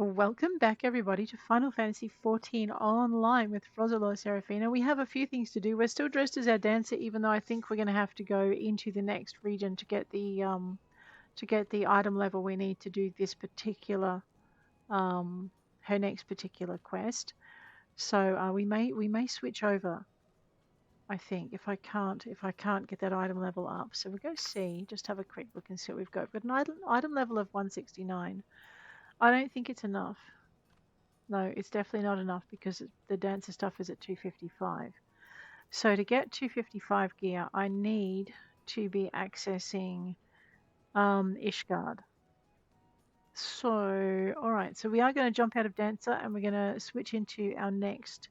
Welcome back, everybody, to Final Fantasy XIV Online with Roselore Serafina. We have a few things to do. We're still dressed as our dancer, even though I think we're going to have to go into the next region to get the item level we need to do this particular her next particular quest. So we may switch over. I think if I can't get that item level up, so we'll go see. Just have a quick look and see what we've got. We've got an item level of 169. I don't think it's enough. No, it's definitely not enough because the dancer stuff is at 255. So to get 255 gear, I need to be accessing Ishgard. So, all right. So we are going to jump out of dancer and we're going to switch into our next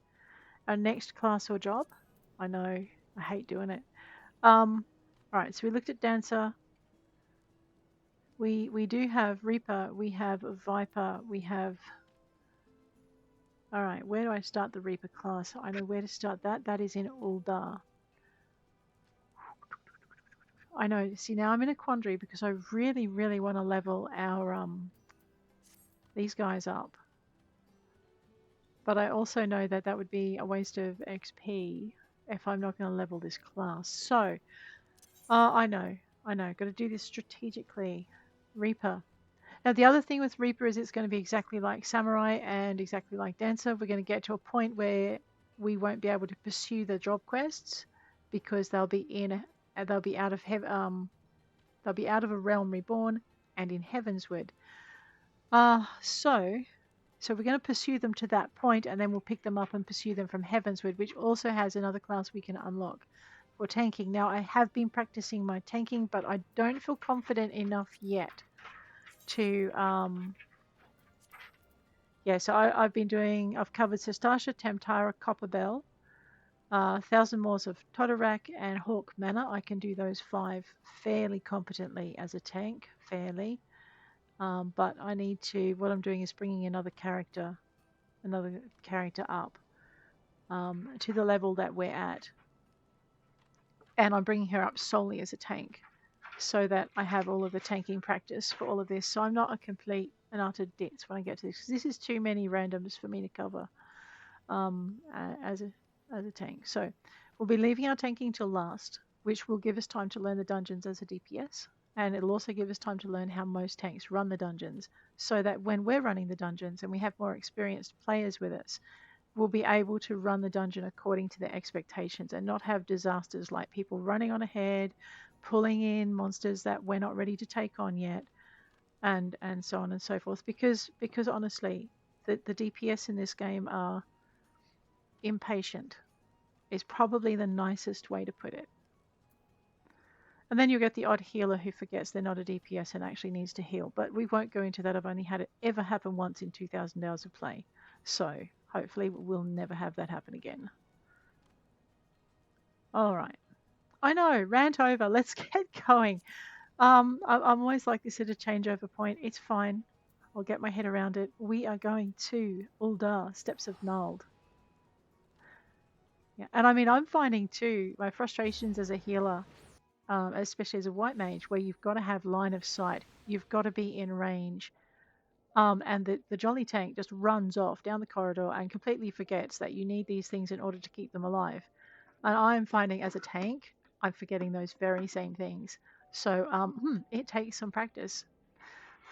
class or job. I know, I hate doing it. All right. So we looked at dancer. We do have Reaper. We have Viper. We have. All right, where do I start the Reaper class? I know where to start that. That is in Ul'dah. I know. See, now I'm in a quandary because I really, really want to level our these guys up. But I also know that that would be a waste of XP if I'm not going to level this class. So, I know. Got to do this strategically. Reaper. Now, the other thing with Reaper is it's going to be exactly like Samurai and exactly like Dancer. We're going to get to a point where we won't be able to pursue the job quests because they'll be out of a realm reborn and in Heavensward. So we're going to pursue them to that point, and then we'll pick them up and pursue them from Heavensward, which also has another class we can unlock for tanking. Now, I have been practicing my tanking, but I don't feel confident enough yet to so I've covered Sestasha, Tamtara, Copperbell, 1,000 Maws of Toto-Rak, and Hawk Manor. I can do those 5 fairly competently as a tank, fairly. But I need to. What I'm doing is bringing another character up to the level that we're at, and I'm bringing her up solely as a tank, so that I have all of the tanking practice for all of this. So I'm not a complete and utter ditz when I get to this. This is too many randoms for me to cover as a tank. So we'll be leaving our tanking till last, which will give us time to learn the dungeons as a DPS. And it'll also give us time to learn how most tanks run the dungeons, so that when we're running the dungeons and we have more experienced players with us, we'll be able to run the dungeon according to their expectations and not have disasters like people running on ahead, pulling in monsters that we're not ready to take on yet, and so on and so forth. Because honestly, the DPS in this game are impatient, is probably the nicest way to put it. And then you'll get the odd healer who forgets they're not a DPS and actually needs to heal. But we won't go into that. I've only had it ever happen once in 2,000 hours of play. So hopefully we'll never have that happen again. All right. I know, rant over. Let's get going. I'm always like this at a changeover point. It's fine. I'll get my head around it. We are going to Ul'dah, Steps of Nald. Yeah, and I mean, I'm finding too my frustrations as a healer, especially as a white mage, where you've got to have line of sight. You've got to be in range. And the jolly tank just runs off down the corridor and completely forgets that you need these things in order to keep them alive. And I'm finding as a tank, I'm forgetting those very same things. So it takes some practice.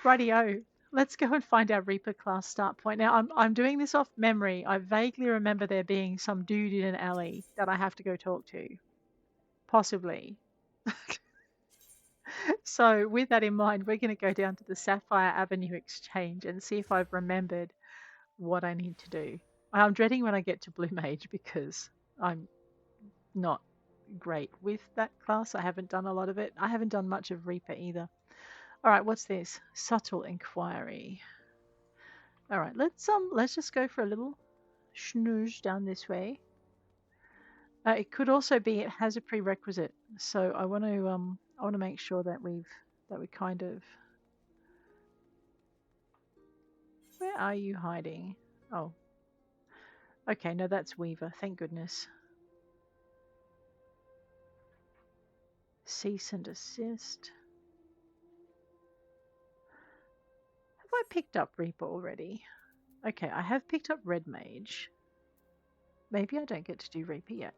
Rightio, let's go and find our Reaper class start point. Now I'm doing this off memory. I vaguely remember there being some dude in an alley that I have to go talk to. Possibly. So with that in mind, we're going to go down to the Sapphire Avenue Exchange and see if I've remembered what I need to do. I'm dreading when I get to Blue Mage because I'm not great with that class. I haven't done a lot of it. I haven't done much of Reaper either. All right, what's this? Subtle Inquiry. All right, let's just go for a little snooze down this way. It could also be it has a prerequisite, so I want to make sure that we kind of. Where are you hiding? Oh, okay, no, that's Weaver. Thank goodness. Cease and desist. Have I picked up Reaper already? Okay, I have picked up Red Mage. Maybe I don't get to do Reaper yet.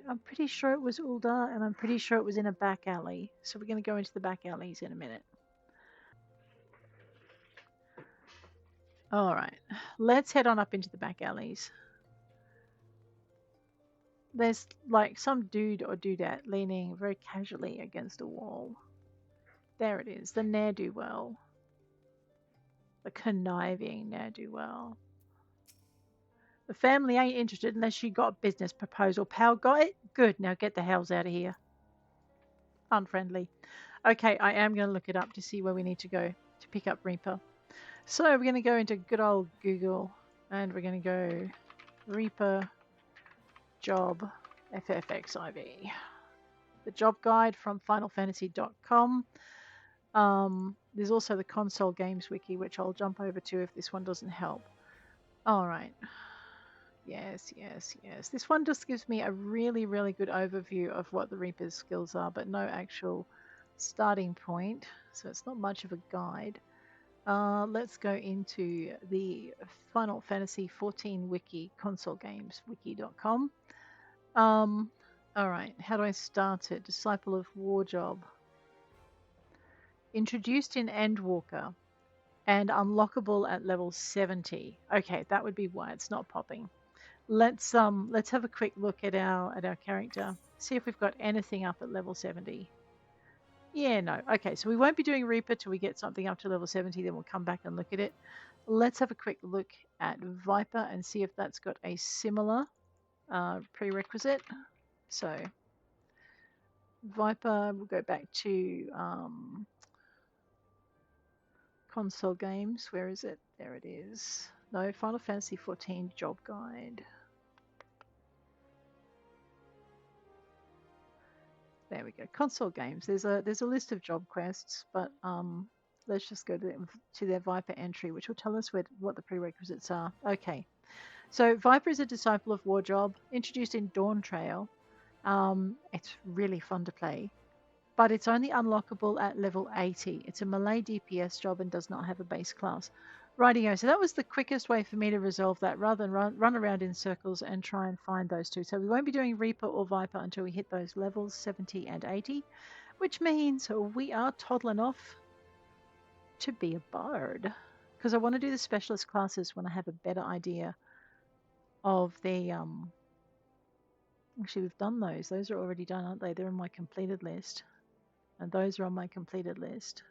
I'm pretty sure it was Ul'dah, and I'm pretty sure it was in a back alley. So we're going to go into the back alleys in a minute. Alright, let's head on up into the back alleys. There's like some dude or dudette leaning very casually against a wall. There it is, the ne'er-do-well. The conniving ne'er-do-well. The family ain't interested unless you got a business proposal. Pal, got it? Good, now get the hells out of here. Unfriendly. Okay, I am going to look it up to see where we need to go to pick up Reaper. So we're going to go into good old Google and we're going to go Reaper job FFXIV. The job guide from finalfantasy.com. There's also the console games wiki, which I'll jump over to if this one doesn't help. Alright. Yes. This one just gives me a really, really good overview of what the Reaper's skills are, but no actual starting point, so it's not much of a guide. Let's go into the Final Fantasy XIV wiki, console games wiki.com. Alright, how do I start it? Disciple of Warjob. Introduced in Endwalker and unlockable at level 70. Okay, that would be why it's not popping. Let's have a quick look at our character. See if we've got anything up at level 70. Yeah, no. Okay, so we won't be doing Reaper till we get something up to level 70, then we'll come back and look at it. Let's have a quick look at Viper and see if that's got a similar prerequisite. So Viper, we'll go back to console games. Where is it? There it is. No, Final Fantasy XIV job guide. There we go. Console games. There's a list of job quests, but let's just go to their Viper entry, which will tell us what the prerequisites are. Okay. So Viper is a disciple of Warjob, introduced in Dawn Trail. It's really fun to play, but it's only unlockable at level 80. It's a melee DPS job and does not have a base class. Rightio, so that was the quickest way for me to resolve that rather than run around in circles and try and find those two. So we won't be doing Reaper or Viper until we hit those levels 70 and 80, which means we are toddling off to be a bard. Because I want to do the specialist classes when I have a better idea of the... Actually, we've done those. Those are already done, aren't they? They're on my completed list. And those are on my completed list.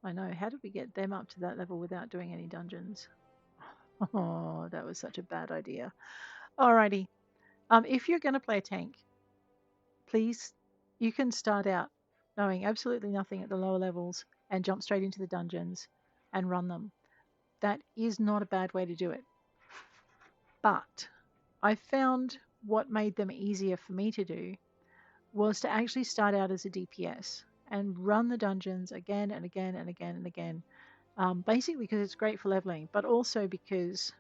I know. How did we get them up to that level without doing any dungeons? Oh, that was such a bad idea. Alrighty. If you're going to play a tank, please, you can start out knowing absolutely nothing at the lower levels and jump straight into the dungeons and run them. That is not a bad way to do it. But I found what made them easier for me to do was to actually start out as a DPS and run the dungeons again and again and again and again. Basically because it's great for leveling, but also because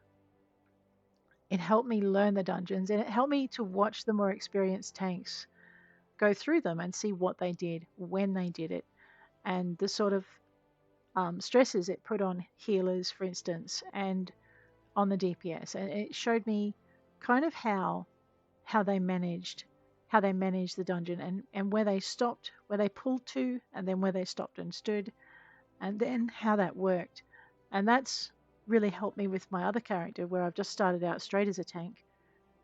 it helped me learn the dungeons and it helped me to watch the more experienced tanks go through them and see what they did, when they did it, and the sort of stresses it put on healers, for instance, and on the DPS. And it showed me kind of how they managed the dungeon and where they stopped, where they pulled to, and then where they stopped and stood, and then how that worked. And that's really helped me with my other character, where I've just started out straight as a tank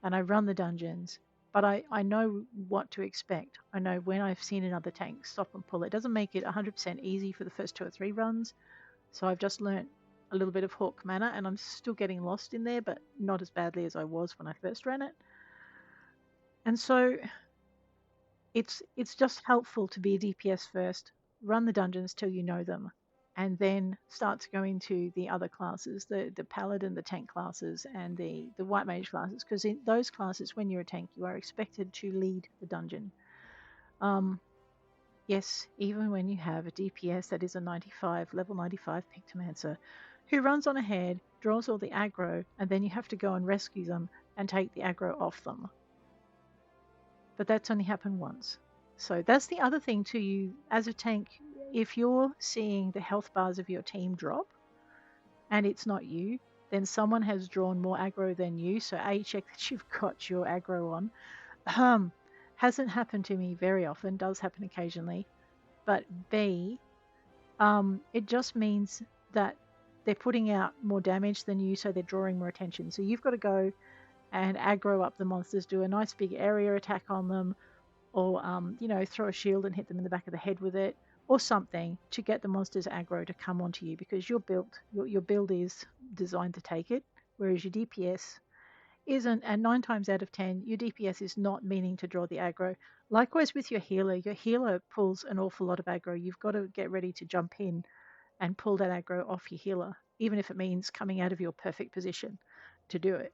and I run the dungeons, but I know what to expect. I know when I've seen another tank stop and pull. It doesn't make it 100% easy for the first 2 or 3 runs, so I've just learnt a little bit of Hawk Manor, and I'm still getting lost in there, but not as badly as I was when I first ran it. And so it's just helpful to be a DPS first, run the dungeons till you know them, and then start to go into the other classes, the paladin, the tank classes, and the white mage classes, because in those classes, when you're a tank, you are expected to lead the dungeon. Yes, even when you have a DPS that is a level 95 Pictomancer, who runs on ahead, draws all the aggro, and then you have to go and rescue them and take the aggro off them. but that's only happened once. So that's the other thing to you as a tank. If you're seeing the health bars of your team drop and it's not you, then someone has drawn more aggro than you. So A, check that you've got your aggro on. Hasn't happened to me very often, does happen occasionally. But B, it just means that they're putting out more damage than you, so they're drawing more attention. So you've got to go and aggro up the monsters, do a nice big area attack on them, or throw a shield and hit them in the back of the head with it, or something to get the monsters aggro to come onto you, because your build is designed to take it, whereas your DPS isn't, and 9 times out of 10 your DPS is not meaning to draw the aggro. Likewise with your healer pulls an awful lot of aggro. You've got to get ready to jump in and pull that aggro off your healer, even if it means coming out of your perfect position to do it.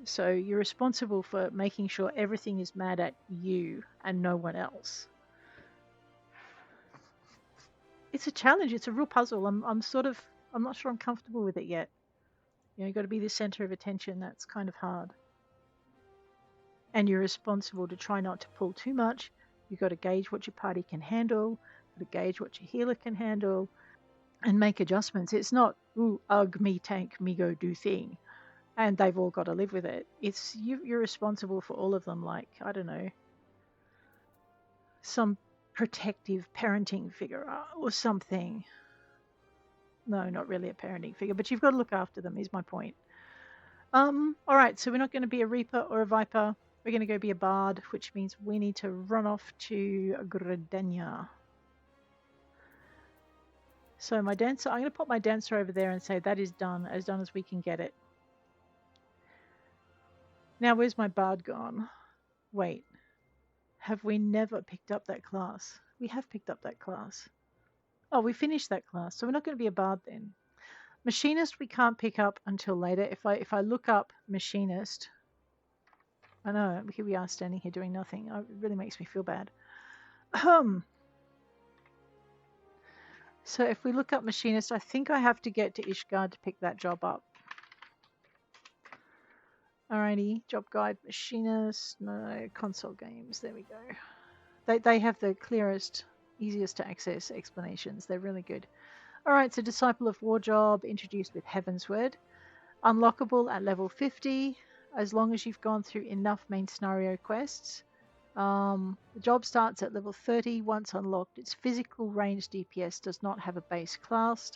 So you're responsible for making sure everything is mad at you and no one else. It's a challenge. It's a real puzzle. I'm not sure I'm comfortable with it yet. You've got to be the center of attention. That's kind of hard. And you're responsible to try not to pull too much. You've got to gauge what your party can handle, you've got to gauge what your healer can handle, and make adjustments. It's not, ooh, ugh, me tank, me go do thing. And they've all got to live with it. It's you're responsible for all of them, like, I don't know, some protective parenting figure or something. No, not really a parenting figure, but you've got to look after them, is my point. All right, so we're not going to be a Reaper or a Viper. We're going to go be a Bard, which means we need to run off to Gridania. So my dancer, I'm going to put my dancer over there and say that is done as we can get it. Now, where's my Bard gone? Wait, have we never picked up that class? We have picked up that class. Oh, we finished that class, so we're not going to be a Bard then. Machinist we can't pick up until later. If I look up Machinist, I know, here we are standing here doing nothing. It really makes me feel bad. So if we look up Machinist, I think I have to get to Ishgard to pick that job up. Alrighty, job guide, Machinist, no, console games, there we go. They have the clearest, easiest to access explanations. They're really good. Alright, so Disciple of War job, introduced with Heavensward. Unlockable at level 50, as long as you've gone through enough main scenario quests. The job starts at level 30. Once unlocked, its physical range DPS does not have a base class.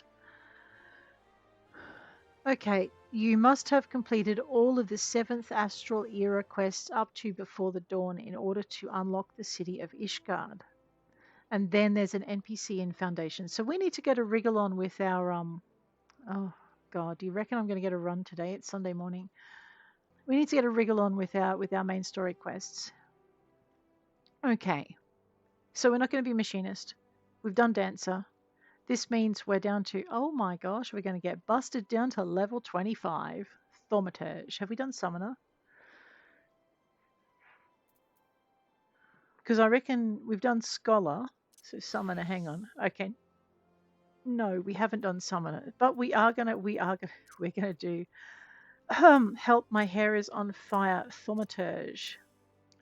Okay, you must have completed all of the 7th Astral Era quests up to Before the Dawn in order to unlock the city of Ishgard. And then there's an NPC in Foundation. So we need to get a wriggle on with our... Oh, God, do you reckon I'm going to get a run today? It's Sunday morning. We need to get a wriggle on with our main story quests. Okay, so we're not going to be Machinist. We've done Dancer. This means we're down to, oh my gosh, we're going to get busted down to level 25. Thaumaturge. Have we done Summoner? Because I reckon we've done Scholar. So Summoner, hang on. Okay. No, we haven't done Summoner. But we're gonna do Help My Hair is on Fire, Thaumaturge.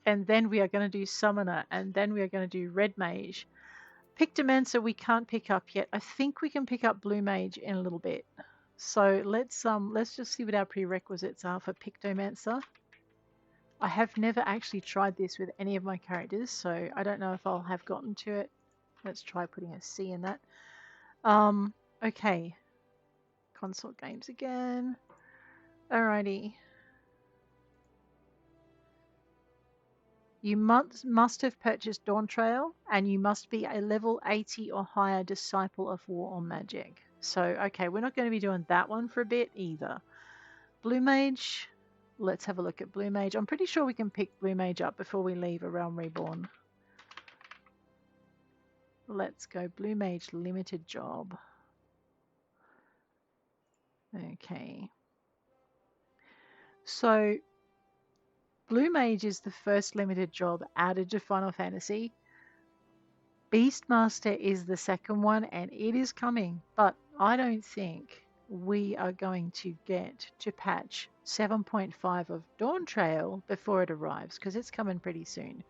And then we are going to do Summoner. And then we are going to do Red Mage. Pictomancer we can't pick up yet. I think we can pick up Blue Mage in a little bit. So let's just see what our prerequisites are for Pictomancer. I have never actually tried this with any of my characters, so I don't know if I'll have gotten to it. Let's try putting a C in that. Okay. Console games again. Alrighty. You must have purchased Dawn Trail, and you must be a level 80 or higher Disciple of War or Magic. So, okay, we're not going to be doing that one for a bit either. Blue Mage, let's have a look at Blue Mage. I'm pretty sure we can pick Blue Mage up before we leave A Realm Reborn. Let's go Blue Mage limited job. Okay. So, Blue Mage is the first limited job added to Final Fantasy. Beastmaster is the second one, and it is coming, but I don't think we are going to get to patch 7.5 of Dawn Trail before it arrives, because it's coming pretty soon.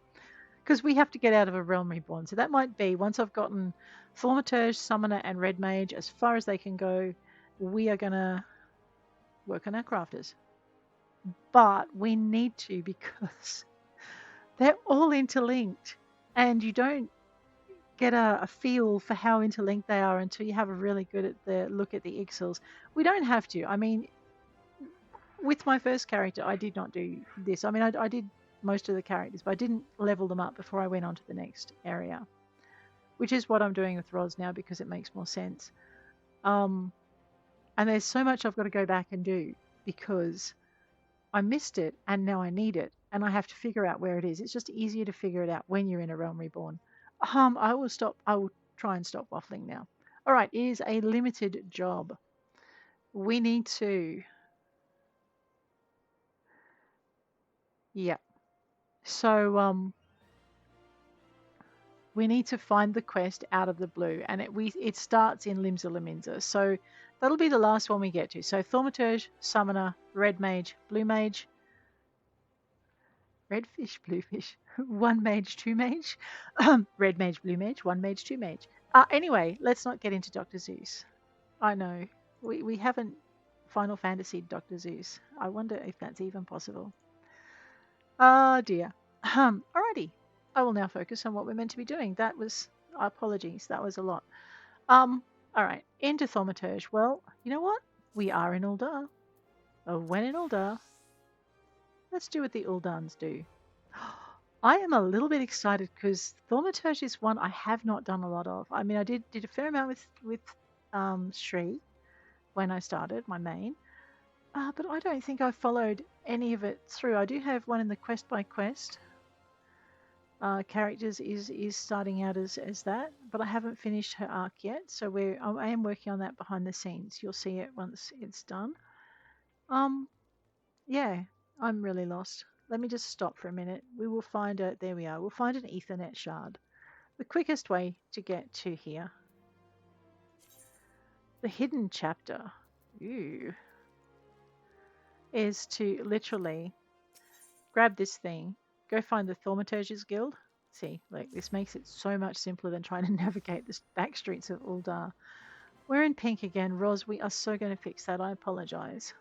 because we have to get out of a realm reborn. So that might be once I've gotten Thaumaturge, Summoner, and Red Mage as far as they can go, we are going to work on our crafters. But we need to because they're all interlinked, and you don't get a feel for how interlinked they are until you have a really good at the look at the ixals. We don't have to. I mean, with my first character, I did not do this. I mean, I did most of the characters, but I didn't level them up before I went on to the next area, which is what I'm doing with Ros now because it makes more sense. And there's so much I've got to go back and do because I missed it and now I need it and I have to figure out where it is. It's just easier to figure it out when you're in a realm reborn. I will try and stop waffling now. All right, it is a limited job. We need to... Yeah. So, we need to find the quest out of the blue, and it starts in Limsa Laminza. So that'll be the last one we get to. So Thaumaturge, Summoner, Red Mage, Blue Mage, Red Fish, Blue Fish, One Mage, Two Mage, Red Mage, Blue Mage, One Mage, Two Mage. Anyway, let's not get into Dr. Zeus. I know we haven't Final Fantasy Dr. Zeus. I wonder if that's even possible. Oh dear. Alrighty. I will now focus on what we're meant to be doing. That was, apologies, that was a lot. Alright, into Thaumaturge. Well, you know what? We are in Ul'dah. Oh, when in Ul'dah, let's do what the Uldahns do. I am a little bit excited because Thaumaturge is one I have not done a lot of. I mean, I did a fair amount with Shri when I started, my main. But I don't think I followed any of it through. I do have one in the quest by quest. Characters is starting out as that, but I haven't finished her arc yet, so I am working on that behind the scenes. You'll see it once it's done. Yeah, I'm really lost. Let me just stop for a minute. We will find a, there we are, we'll find an Ethernet shard. The quickest way to get to here. The hidden chapter, is to literally grab this thing, go find the Thaumaturge's Guild. See, like this makes it so much simpler than trying to navigate the back streets of Ul'dah. We're in pink again, Ros. We are so going to fix that. I apologize.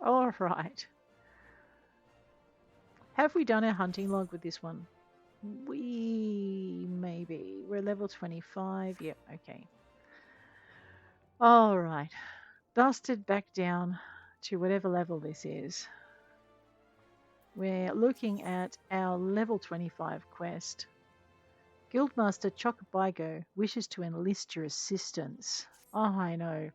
All right. Have we done our hunting log with this one? Maybe. We're level 25. Yep, okay. All right. Busted back down to whatever level this is. We're looking at our level 25 quest. Guildmaster Cocobusi wishes to enlist your assistance. Oh, I know.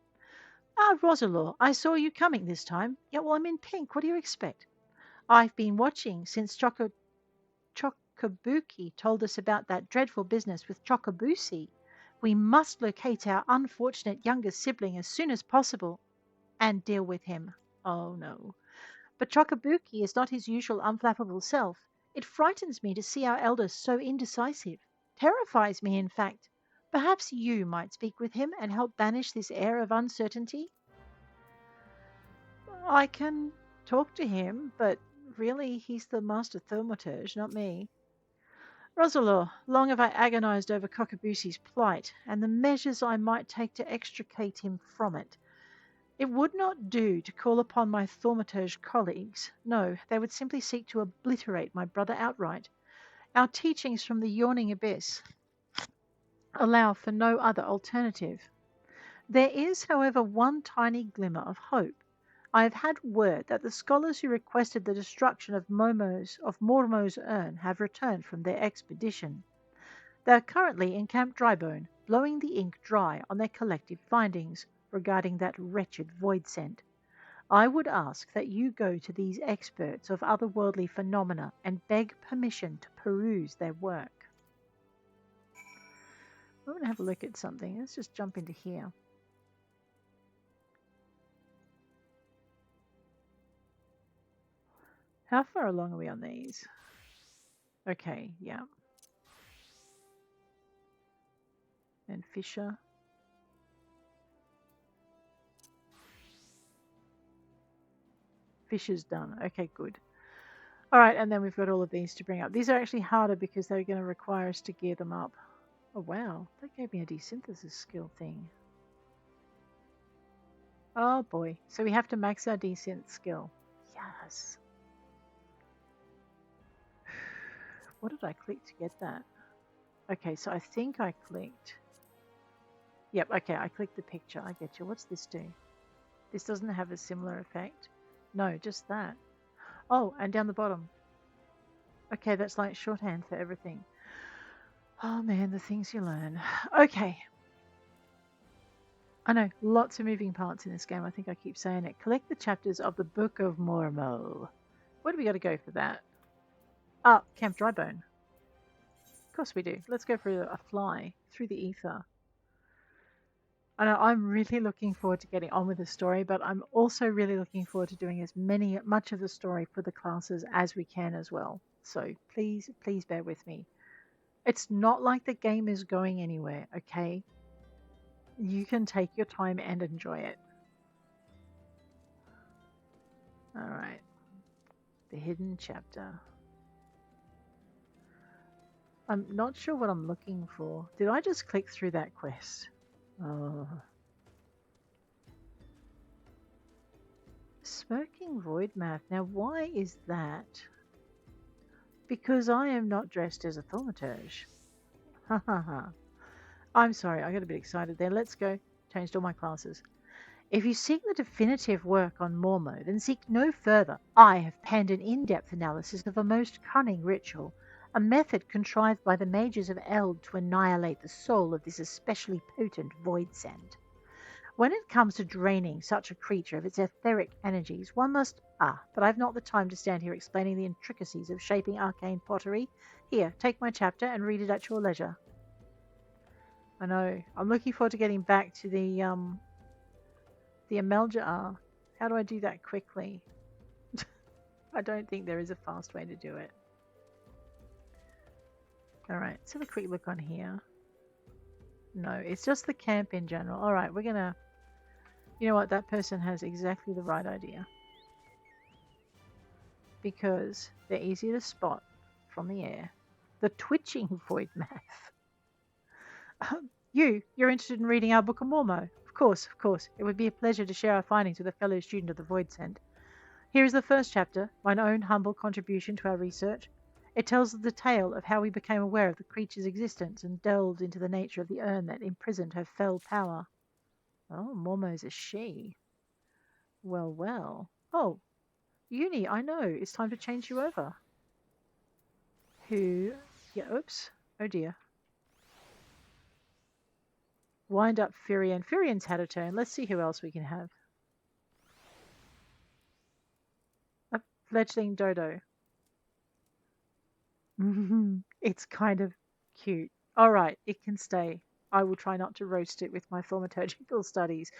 Roselore, I saw you coming this time. Yeah, well, I'm in pink. What do you expect? I've been watching since Cocobusi told us about that dreadful business with Cocobusi. We must locate our unfortunate younger sibling as soon as possible and deal with him. Oh, no. But Cocobusi is not his usual unflappable self. It frightens me to see our eldest so indecisive. Terrifies me, in fact. Perhaps you might speak with him and help banish this air of uncertainty? I can talk to him, but really he's the master thaumaturge, not me. Roselore, long have I agonized over Cocobusi's plight, and the measures I might take to extricate him from it. It would not do to call upon my thaumaturge colleagues. No, they would simply seek to obliterate my brother outright. Our teachings from the yawning abyss allow for no other alternative. There is, however, one tiny glimmer of hope. I have had word that the scholars who requested the destruction of Mormo's urn have returned from their expedition. They are currently in Camp Drybone, blowing the ink dry on their collective findings regarding that wretched void scent. I would ask that you go to these experts of otherworldly phenomena and beg permission to peruse their work. I'm going to have a look at something. Let's just jump into here. How far along are we on these? Okay, yeah. And Fisher. Fisher's done. Okay, good. Alright, and then we've got all of these to bring up. These are actually harder because they're going to require us to gear them up. Oh wow, that gave me a desynthesis skill thing. Oh boy, so we have to max our desynth skill. Yes. What did I click to get that? Okay, so I think I clicked... Yep, okay, I clicked the picture. I get you. What's this do? This doesn't have a similar effect. No, just that. Oh, and down the bottom. Okay, that's like shorthand for everything. Oh man, the things you learn. Okay. I know, lots of moving parts in this game. I think I keep saying it. Collect the chapters of the Book of Mormo. Where do we got to go for that? Ah, Camp Drybone. Of course we do. Let's go for a fly through the ether. I know I'm really looking forward to getting on with the story, but I'm also really looking forward to doing as much of the story for the classes as we can as well. So please bear with me. It's not like the game is going anywhere, okay? You can take your time and enjoy it. Alright. The hidden chapter. I'm not sure what I'm looking for. Did I just click through that quest? Oh. Smoking void math. Now, why is that? Because I am not dressed as a thaumaturge. Ha ha ha. I'm sorry, I got a bit excited there. Let's go. Changed all my classes. If you seek the definitive work on Mormo, then seek no further. I have penned an in-depth analysis of a most cunning ritual, a method contrived by the mages of Eld to annihilate the soul of this especially potent void send. When it comes to draining such a creature of its etheric energies, one must... but I've not the time to stand here explaining the intricacies of shaping arcane pottery. Here, take my chapter and read it at your leisure. I know. I'm looking forward to getting back to the amalj'aa. How do I do that quickly? I don't think there is a fast way to do it. Alright, let's have a quick look on here. No, it's just the camp in general. Alright, we're gonna... You know what? That person has exactly the right idea. Because they're easy to spot from the air. The twitching void math. You're interested in reading our Book of Mormo? Of course. It would be a pleasure to share our findings with a fellow student of the Void Send. Here is the first chapter, mine own humble contribution to our research. It tells the tale of how we became aware of the creature's existence and delved into the nature of the urn that imprisoned her fell power. Oh, Mormo's a she. Well. Oh, Uni, I know. It's time to change you over. Who... Yeah, oops. Oh dear. Wind up Firian. Firian's had a turn. Let's see who else we can have. A fledgling dodo. It's kind of cute. Alright, it can stay. I will try not to roast it with my thaumaturgical studies.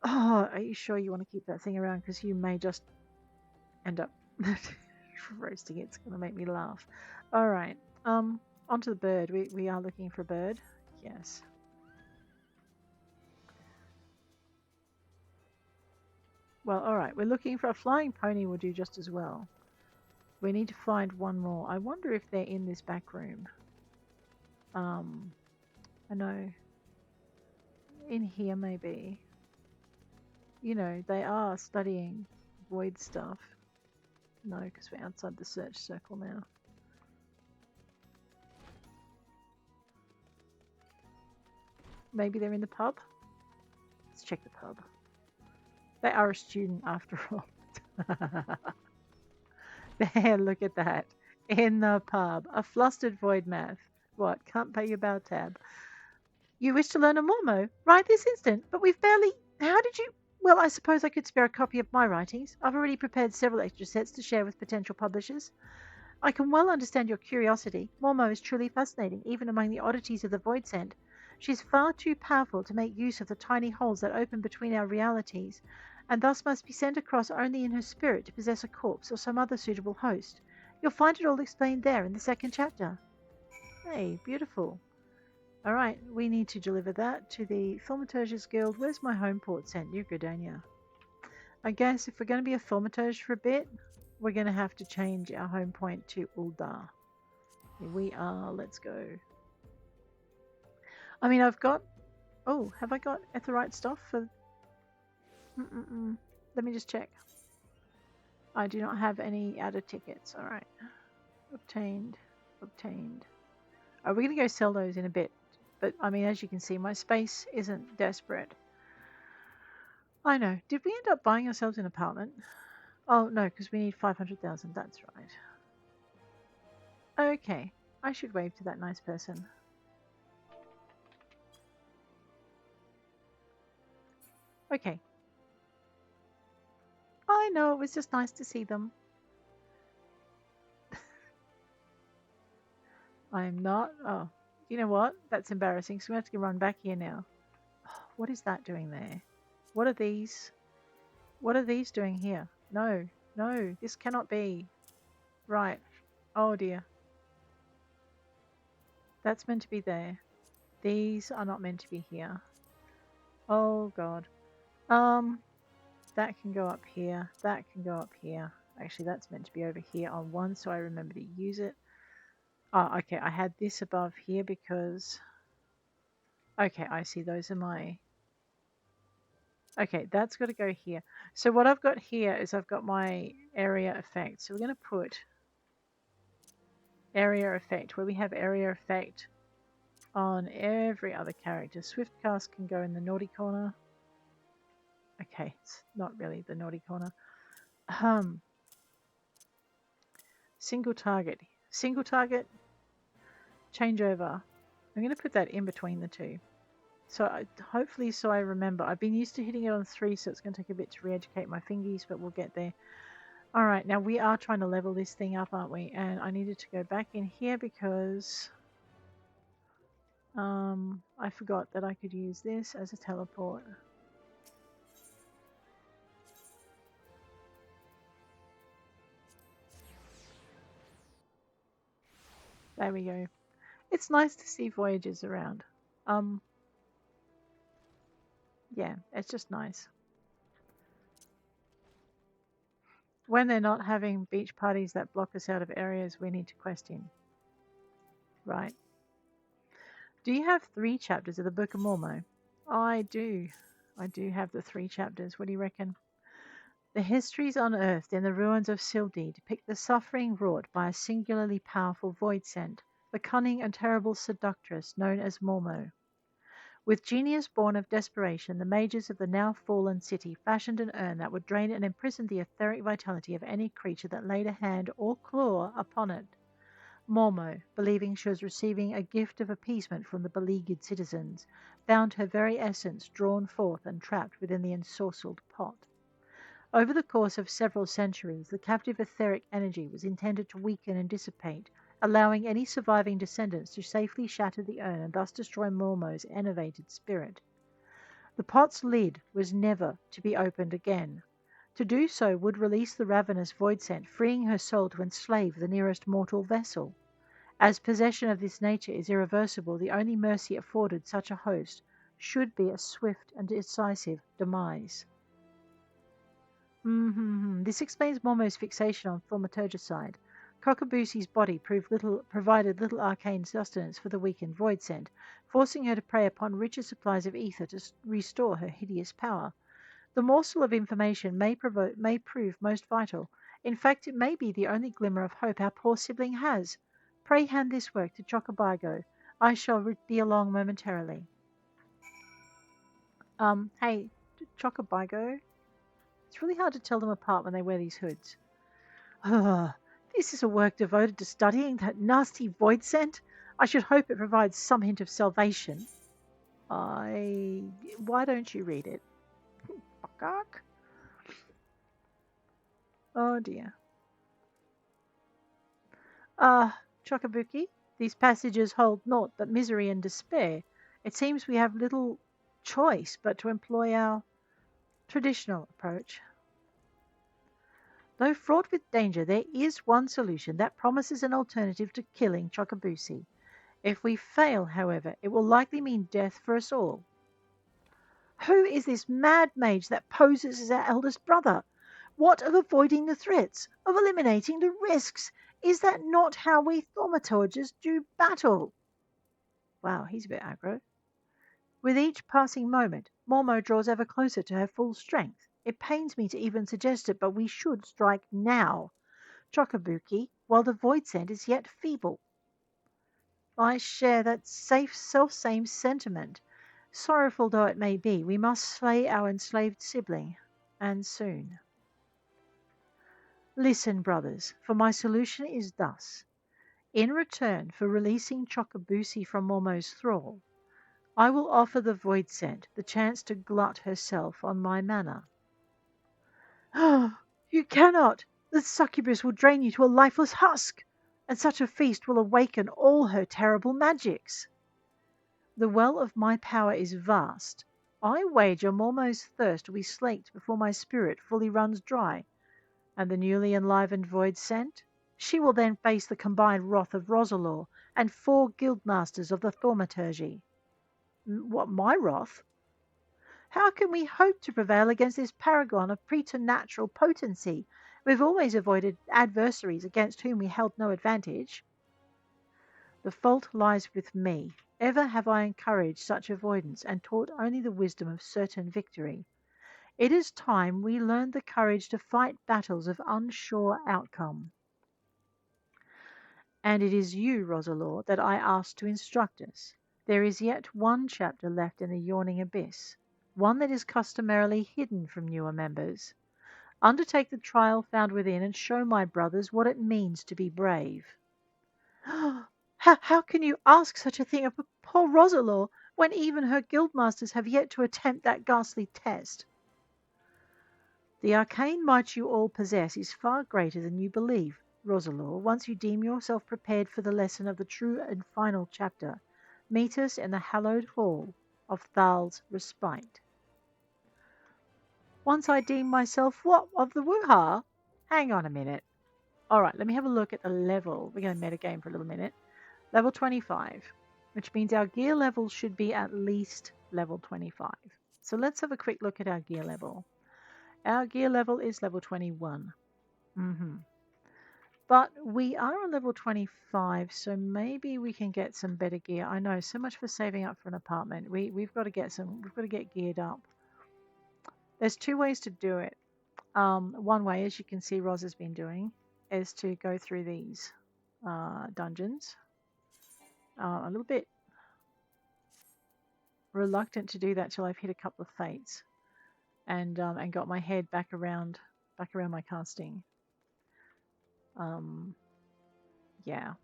Oh, are you sure you want to keep that thing around? Because you may just end up roasting it. It's going to make me laugh. Alright, onto the bird. We are looking for a bird. Yes. Well, alright, we're looking for a flying pony will do just as well. We need to find one more. I wonder if they're in this back room. I know. In here, maybe. You know, they are studying void stuff. No, because we're outside the search circle now. Maybe they're in the pub? Let's check the pub. They are a student after all. There, look at that. In the pub. A flustered void math. What? Can't pay your bow tab. You wish to learn a Mormo? Right this instant. But we've barely... How did you... Well, I suppose I could spare a copy of my writings. I've already prepared several extra sets to share with potential publishers. I can well understand your curiosity. Mormo is truly fascinating, even among the oddities of the Void Send. She is far too powerful to make use of the tiny holes that open between our realities, and thus must be sent across only in her spirit to possess a corpse or some other suitable host. You'll find it all explained there in the second chapter. Hey, beautiful. Alright, we need to deliver that to the Thaumaturges Guild. Where's my home port sent? New Gridania. I guess if we're going to be a thaumaturge for a bit, we're going to have to change our home point to Ul'dah. Here we are. Let's go. I mean, I've got... Oh, have I got Etherite stuff for... Let me just check. I do not have any added tickets. All right. Obtained. Obtained. We're going to go sell those in a bit. But, I mean, as you can see, my space isn't desperate. I know. Did we end up buying ourselves an apartment? Oh, no, because we need 500,000. That's right. Okay. I should wave to that nice person. Okay. I know, it was just nice to see them. I'm not... Oh, you know what? That's embarrassing, so we have to run back here now. Oh, what is that doing there? What are these? What are these doing here? No, no, this cannot be. Right. Oh dear. That's meant to be there. These are not meant to be here. Oh god. That can go up here. That can go up here. Actually, that's meant to be over here on one, so I remember to use it. Oh, okay. I had this above here because... Okay, I see. Those are my... Okay, that's got to go here. So what I've got here is I've got my area effect. So we're going to put area effect where we have area effect on every other character. Swiftcast can go in the naughty corner. Okay, it's not really the naughty corner. Single target. Single target. Changeover. I'm going to put that in between the two. So hopefully I remember. I've been used to hitting it on 3, so it's going to take a bit to re-educate my fingies, but we'll get there. Alright, now we are trying to level this thing up, aren't we? And I needed to go back in here because I forgot that I could use this as a teleport. There we go. It's nice to see voyagers around. Yeah, it's just nice. When they're not having beach parties that block us out of areas we need to quest in. Right. Do you have 3 chapters of the Book of Mormo? I do. I do have the 3 chapters. What do you reckon? The histories unearthed in the ruins of Sildee depict the suffering wrought by a singularly powerful void scent, the cunning and terrible seductress known as Mormo. With genius born of desperation, the mages of the now fallen city fashioned an urn that would drain and imprison the etheric vitality of any creature that laid a hand or claw upon it. Mormo, believing she was receiving a gift of appeasement from the beleaguered citizens, found her very essence drawn forth and trapped within the ensorcelled pot. Over the course of several centuries, the captive etheric energy was intended to weaken and dissipate, allowing any surviving descendants to safely shatter the urn and thus destroy Mormo's enervated spirit. The pot's lid was never to be opened again. To do so would release the ravenous void scent, freeing her soul to enslave the nearest mortal vessel. As possession of this nature is irreversible, the only mercy afforded such a host should be a swift and decisive demise. This explains Mormo's fixation on thaumaturgicide. Cocobusi's body provided little arcane sustenance for the weakened void scent, forcing her to prey upon richer supplies of ether to restore her hideous power. The morsel of information may prove most vital. In fact, it may be the only glimmer of hope our poor sibling has. Pray hand this work to Cocobusi. I shall be along momentarily. Hey, Cocobusi. It's really hard to tell them apart when they wear these hoods. This is a work devoted to studying that nasty void scent. I should hope it provides some hint of salvation. Why don't you read it? Oh dear. Cocobusi, these passages hold naught but misery and despair. It seems we have little choice but to employ our traditional approach. Though fraught with danger, there is one solution that promises an alternative to killing Cocobusi. If we fail, however, it will likely mean death for us all. Who is this mad mage that poses as our eldest brother? What of avoiding the threats, of eliminating the risks? Is that not how we thaumaturges do battle? Wow, he's a bit aggro. With each passing moment, Mormo draws ever closer to her full strength. It pains me to even suggest it, but we should strike now. Cocobusi, while the void scent is yet feeble. I share that self-same sentiment. Sorrowful though it may be, we must slay our enslaved sibling, and soon. Listen, brothers, for my solution is thus. In return for releasing Cocobusi from Mormo's thrall, I will offer the void scent the chance to glut herself on my mana. Oh, you cannot! The succubus will drain you to a lifeless husk, and such a feast will awaken all her terrible magics. The well of my power is vast. I wager Mormo's thirst will be slaked before my spirit fully runs dry, and the newly enlivened void scent? She will then face the combined wrath of Roselore and 4 guildmasters of the Thaumaturgy. What, my wrath? How can we hope to prevail against this paragon of preternatural potency? We've always avoided adversaries against whom we held no advantage. The fault lies with me. Ever have I encouraged such avoidance and taught only the wisdom of certain victory. It is time we learned the courage to fight battles of unsure outcome. And it is you, Roselore, that I ask to instruct us. There is yet one chapter left in the yawning abyss, one that is customarily hidden from newer members. Undertake the trial found within and show my brothers what it means to be brave. How can you ask such a thing of poor Roselore when even her guildmasters have yet to attempt that ghastly test? The arcane might you all possess is far greater than you believe, Roselore. Once you deem yourself prepared for the lesson of the true and final chapter, meet us in the hallowed hall of Thal's respite. Once I deem myself what of the Wuha? Hang on a minute. All right, let me have a look at the level. We're going to metagame for a little minute. Level 25, which means our gear level should be at least level 25. So let's have a quick look at our gear level. Our gear level is level 21. But we are on level 25, so maybe we can get some better gear. I know, so much for saving up for an apartment. We've got to get geared up. There's 2 ways to do it. One way, as you can see Roz has been doing, is to go through these dungeons. A little bit reluctant to do that till I've hit a couple of fates and got my head back around my casting. Yeah.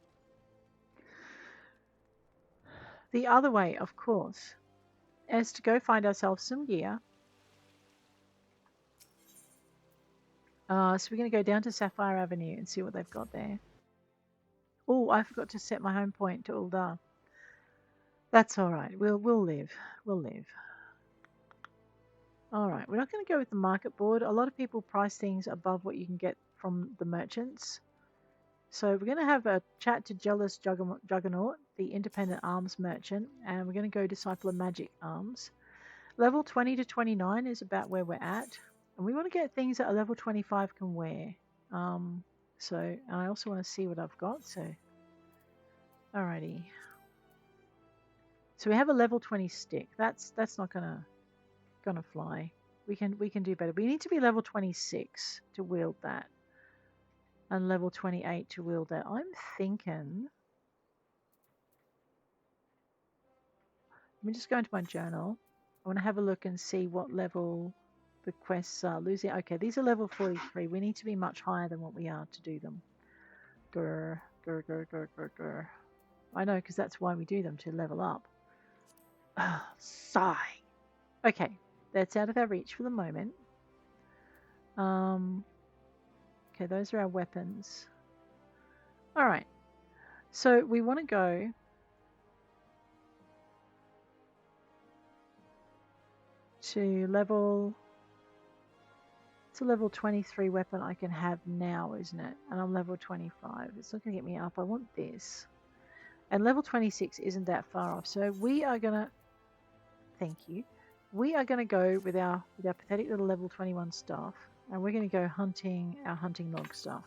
The other way, of course, is to go find ourselves some gear. So we're going to go down to Sapphire Avenue and see what they've got there. Oh, I forgot to set my home point to Ul'dah. That's all right. We'll live. We'll live. All right. We're not going to go with the market board. A lot of people price things above what you can get from the merchants. So we're going to have a chat to Jealous Juggernaut, the independent arms merchant, and we're going to go Disciple of Magic Arms. Level 20 to 29 is about where we're at. And we want to get things that a level 25 can wear. So I also want to see what I've got. So, alrighty. So we have a level 20 stick. That's not gonna fly. We can do better. We need to be level 26 to wield that, and level 28 to wield that. I'm thinking. Let me just go into my journal. I want to have a look and see what level the quests are. Losing. Okay, these are level 43. We need to be much higher than what we are to do them. Grr, grr, grr, grr, grr, grr. I know, because that's why we do them, to level up. Sigh. Okay, that's out of our reach for the moment. Okay, those are our weapons. Alright, so we want to go to level... It's a level 23 weapon I can have now, isn't it? And I'm level 25. It's not going to get me up. I want this. And level 26 isn't that far off. So we are going to... Thank you. We are going to go with our pathetic little level 21 staff. and we're going to go hunting our hunting log stuff.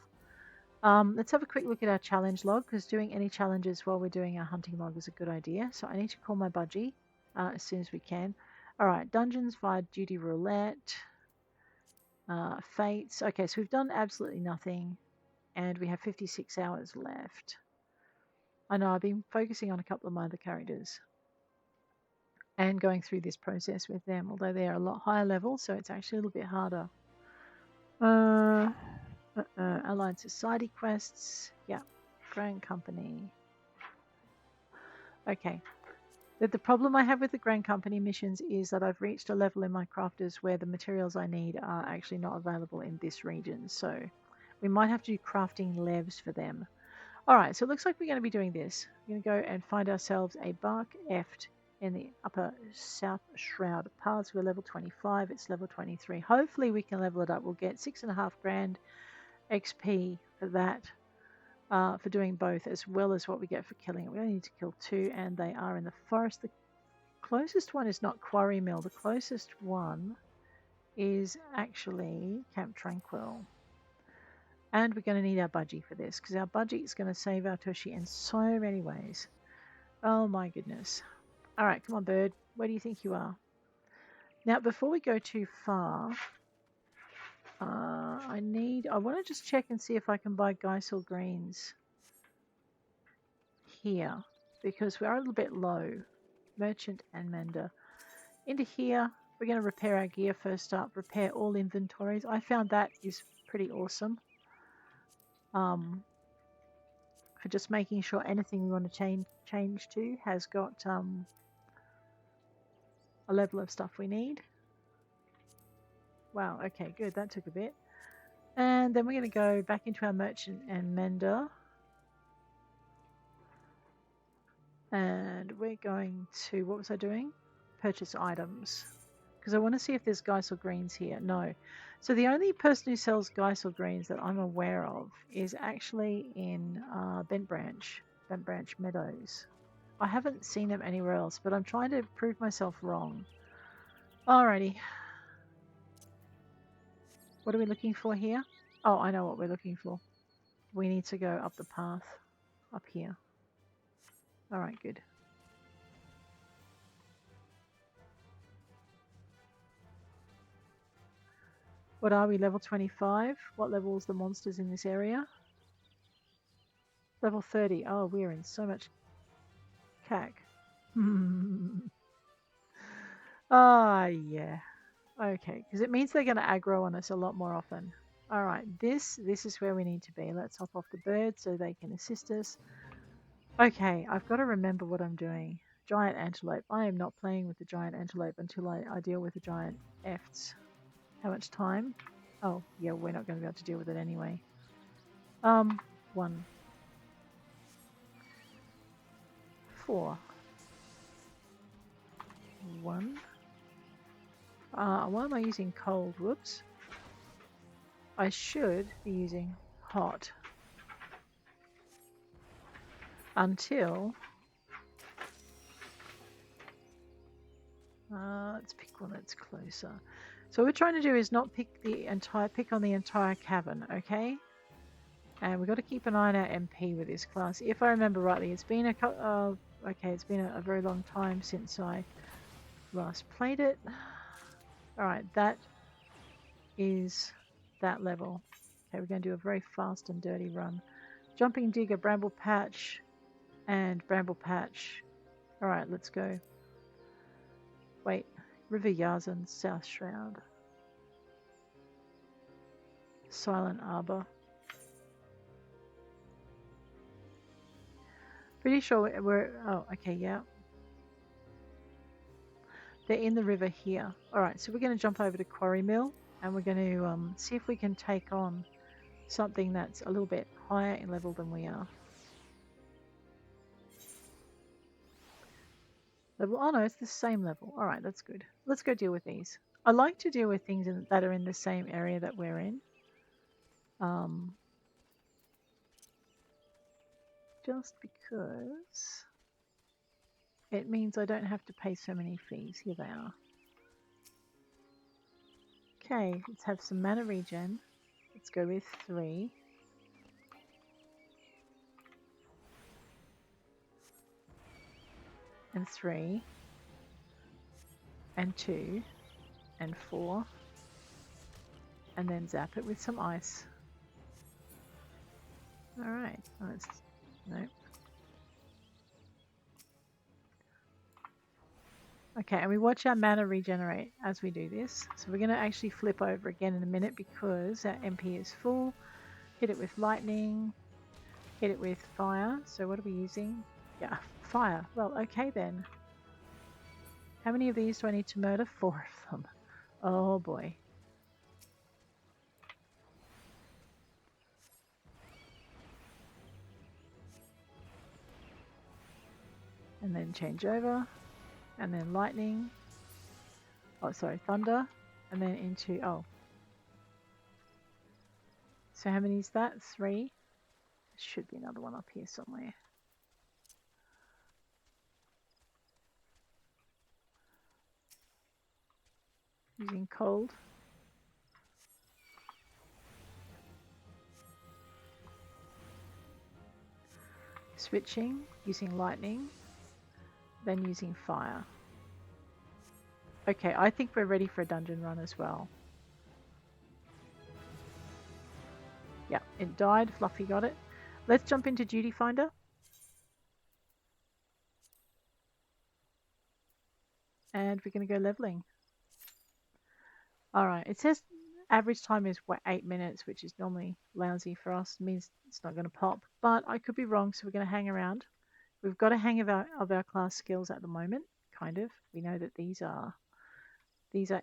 Let's have a quick look at our challenge log, because doing any challenges while we're doing our hunting log is a good idea. So I need to call my budgie as soon as we can. All right, dungeons via duty roulette, fates. Okay, so we've done absolutely nothing, and we have 56 hours left. I know I've been focusing on a couple of my other characters and going through this process with them, although they are a lot higher level, so it's actually a little bit harder. Allied Society quests. Yeah. Grand Company. Okay. The problem I have with the Grand Company missions is that I've reached a level in my crafters where the materials I need are actually not available in this region. So we might have to do crafting levs for them. Alright, so it looks like we're going to be doing this. We're going to go and find ourselves a bark eft in the upper south shroud paths. We're level 25, it's level 23. Hopefully we can level it up. We'll get 6.5 grand XP for that, for doing both, as well as what we get for killing it. We only need to kill 2, and they are in the forest. The closest one is not Quarry Mill. The closest one is actually Camp Tranquil. And we're going to need our budgie for this, because our budgie is going to save our Tushy in so many ways. Oh my goodness. Alright, come on bird. Where do you think you are? Now, before we go too far, I want to just check and see if I can buy Geisel greens here, because we are a little bit low. Merchant and Mender. Into here, we're going to repair our gear first up, repair all inventories. I found that is pretty awesome. For just making sure anything we want to change to has got a level of stuff we need. Wow, okay, good. That took a bit. And then we're going to go back into our Merchant and Mender. And we're going to, what was I doing? Purchase items. Because I want to see if there's Geisel greens here. No. So the only person who sells Geisel greens that I'm aware of is actually in Bent Branch Meadows. I haven't seen them anywhere else, but I'm trying to prove myself wrong. Alrighty. What are we looking for here? Oh, I know what we're looking for. We need to go up the path. Up here. Alright, good. What are we, level 25? What level is the monsters in this area? Level 30. Oh, we're in so much cack. Ah, yeah. Okay, because it means they're going to aggro on us a lot more often. Alright, this is where we need to be. Let's hop off the bird so they can assist us. Okay, I've got to remember what I'm doing. Giant antelope. I am not playing with the giant antelope until I deal with the giant efts. How much time? Oh, yeah, we're not going to be able to deal with it anyway. 1, 4. 1. Why am I using cold? Whoops. I should be using hot. Until... let's pick one that's closer. So what we're trying to do is not pick on the entire cavern, okay? And we've got to keep an eye on our MP with this class. If I remember rightly, it's been it's been a very long time since I last played it. Alright, that is that level. Okay, we're going to do a very fast and dirty run. Jumping Digger, Bramble Patch, and Bramble Patch. Alright, let's go. Wait, River Yazan, South Shroud. Silent Arbor. Pretty sure we're... Oh, okay, yeah. They're in the river here. Alright, so we're going to jump over to Quarry Mill, and we're going to see if we can take on something that's a little bit higher in level than we are. Level, oh no, it's the same level. Alright, that's good. Let's go deal with these. I like to deal with things that are in the same area that we're in. Just because it means I don't have to pay so many fees. Here they are. Okay, let's have some mana regen. Let's go with 3. And 3. And 2. And 4. And then zap it with some ice. Alright, let's... Nope. Okay, and we watch our mana regenerate as we do this. So we're going to actually flip over again in a minute because our MP is full. Hit it with lightning. Hit it with fire. So what are we using? Yeah, fire. Well, okay then. How many of these do I need to murder? 4 of them. Oh boy. And then change over. And then lightning. Oh, sorry, thunder. And then into... Oh. So how many is that? 3. There should be another one up here somewhere. Using cold. Switching, using lightning, then using fire. Okay, I think we're ready for a dungeon run as well. Yeah, it died. Fluffy got it. Let's jump into Duty Finder. And we're going to go leveling. Alright, it says average time is 8 minutes, which is normally lousy for us. It means it's not going to pop. But I could be wrong, so we're going to hang around. We've got a hang of our class skills at the moment, kind of. We know that these are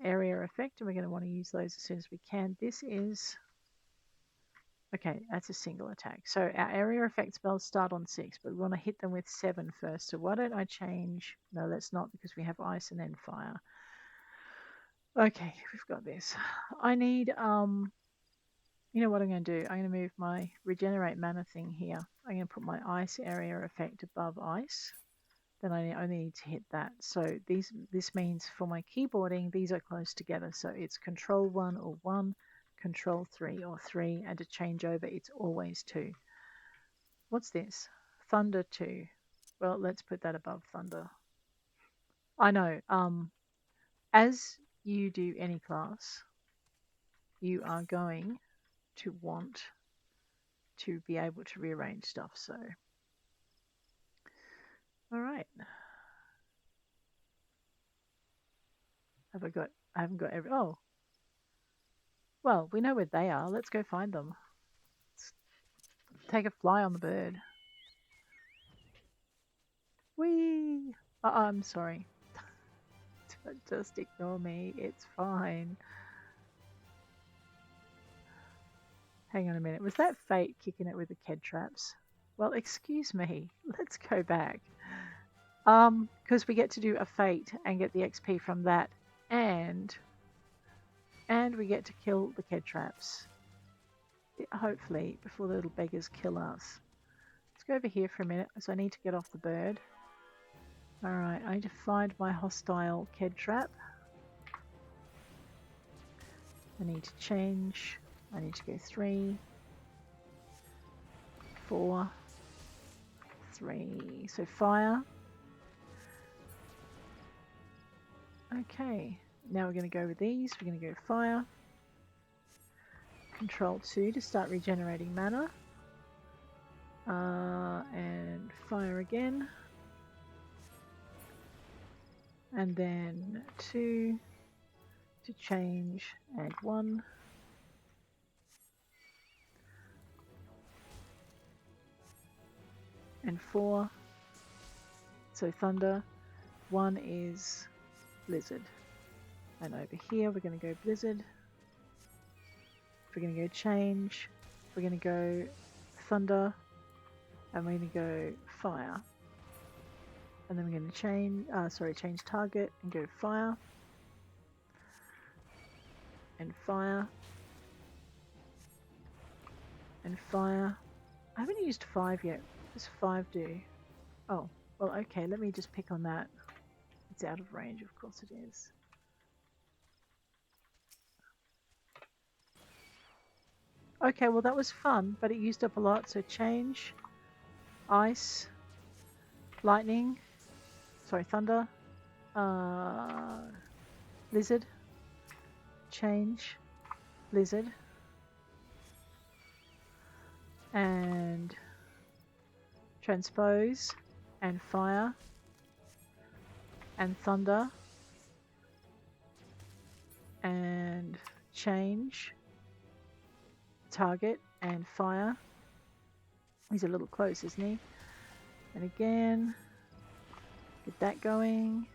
area effect, and we're going to want to use those as soon as we can. This is... Okay, that's a single attack. So our area effect spells start on 6, but we want to hit them with 7 first. So why don't I change... No, let's not, because we have ice and then fire. Okay, we've got this. I need... You know what I'm going to do? I'm going to move my regenerate mana thing here. I'm going to put my ice area effect above ice. Then I only need to hit that. So this means for my keyboarding, these are close together. So it's control 1 or 1, control 3 or 3, and to change over, it's always 2. What's this? Thunder 2. Well, let's put that above thunder. I know. As you do any class, you are going to want to be able to rearrange stuff. So, all right. I haven't got every... Oh. Well, we know where they are. Let's go find them. Let's take a fly on the bird. Whee! I'm sorry. Just ignore me. It's fine. Hang on a minute. Was that Fate kicking it with the Kedtraps? Well, excuse me. Let's go back. Because we get to do a Fate and get the XP from that, and we get to kill the Kedtraps. Hopefully, before the little beggars kill us. Let's go over here for a minute, so I need to get off the bird. Alright, I need to find my hostile Kedtrap. I need to change. I need to go 3, 4, 3. So fire. Okay, now we're going to go with these. We're going to go fire. Control 2 to start regenerating mana. And fire again. And then 2 to change, and 1. And 4. So thunder. 1 is blizzard. And over here we're going to go blizzard. We're going to go change. We're going to go thunder. And we're going to go fire. And then we're going to change target and go fire. And fire. And fire. I haven't used 5 yet. What does 5 do? Oh, well, okay, let me just pick on that. It's out of range, of course it is. Okay, well that was fun, but it used up a lot. So change, ice, lightning, sorry, thunder, lizard, change, lizard, and transpose, and fire, and thunder, and change, target, and fire. He's a little close, isn't he? And again, get that going,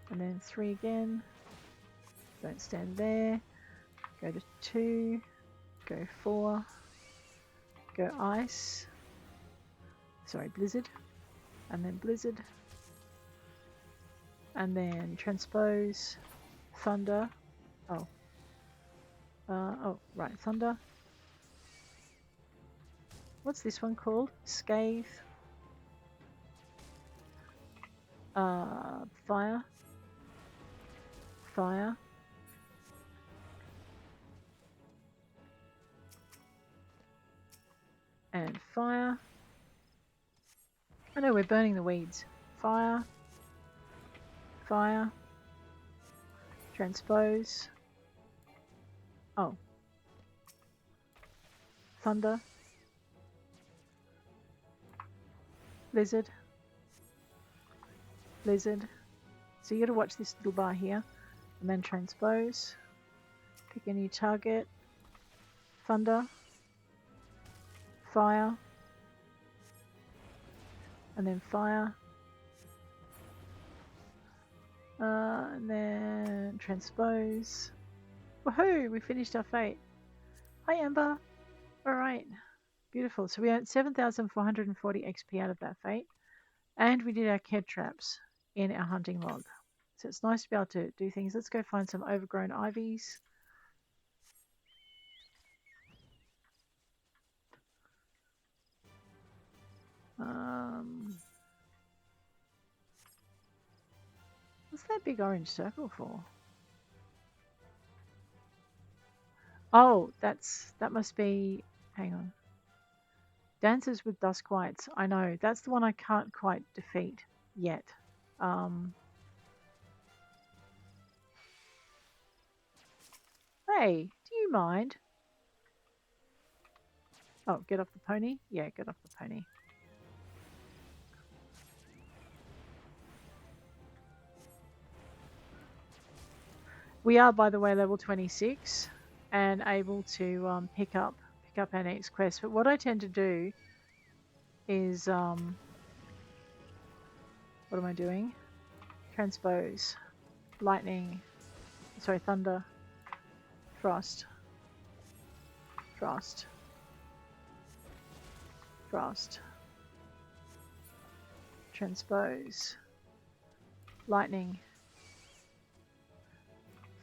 and then 3 again. Don't stand there. Go to 2, go 4, go ice, sorry, blizzard, and then blizzard, and then transpose, thunder, right, thunder. What's this one called? Scathe, fire, fire, and fire. I know we're burning the weeds. Fire, fire, transpose, thunder, lizard, lizard. So you got to watch this little bar here, and then transpose, pick a new target, thunder, fire, and then fire, and then transpose. Woohoo! We finished our fate. Hi Amber. All right, beautiful. So we earned 7,440 XP out of that fate, and we did our Kedtraps in our hunting log. So it's nice to be able to do things. Let's go find some overgrown ivies. What's that big orange circle for? Oh, that must be, hang on. Dances with Dusk Whites. I know, that's the one I can't quite defeat yet. Hey, do you mind? Oh, get off the pony? Yeah, get off the pony. We are, by the way, level 26 and able to pick up our next quest. But what I tend to do is, what am I doing? Transpose, lightning, sorry, thunder, frost, frost, frost, transpose, lightning,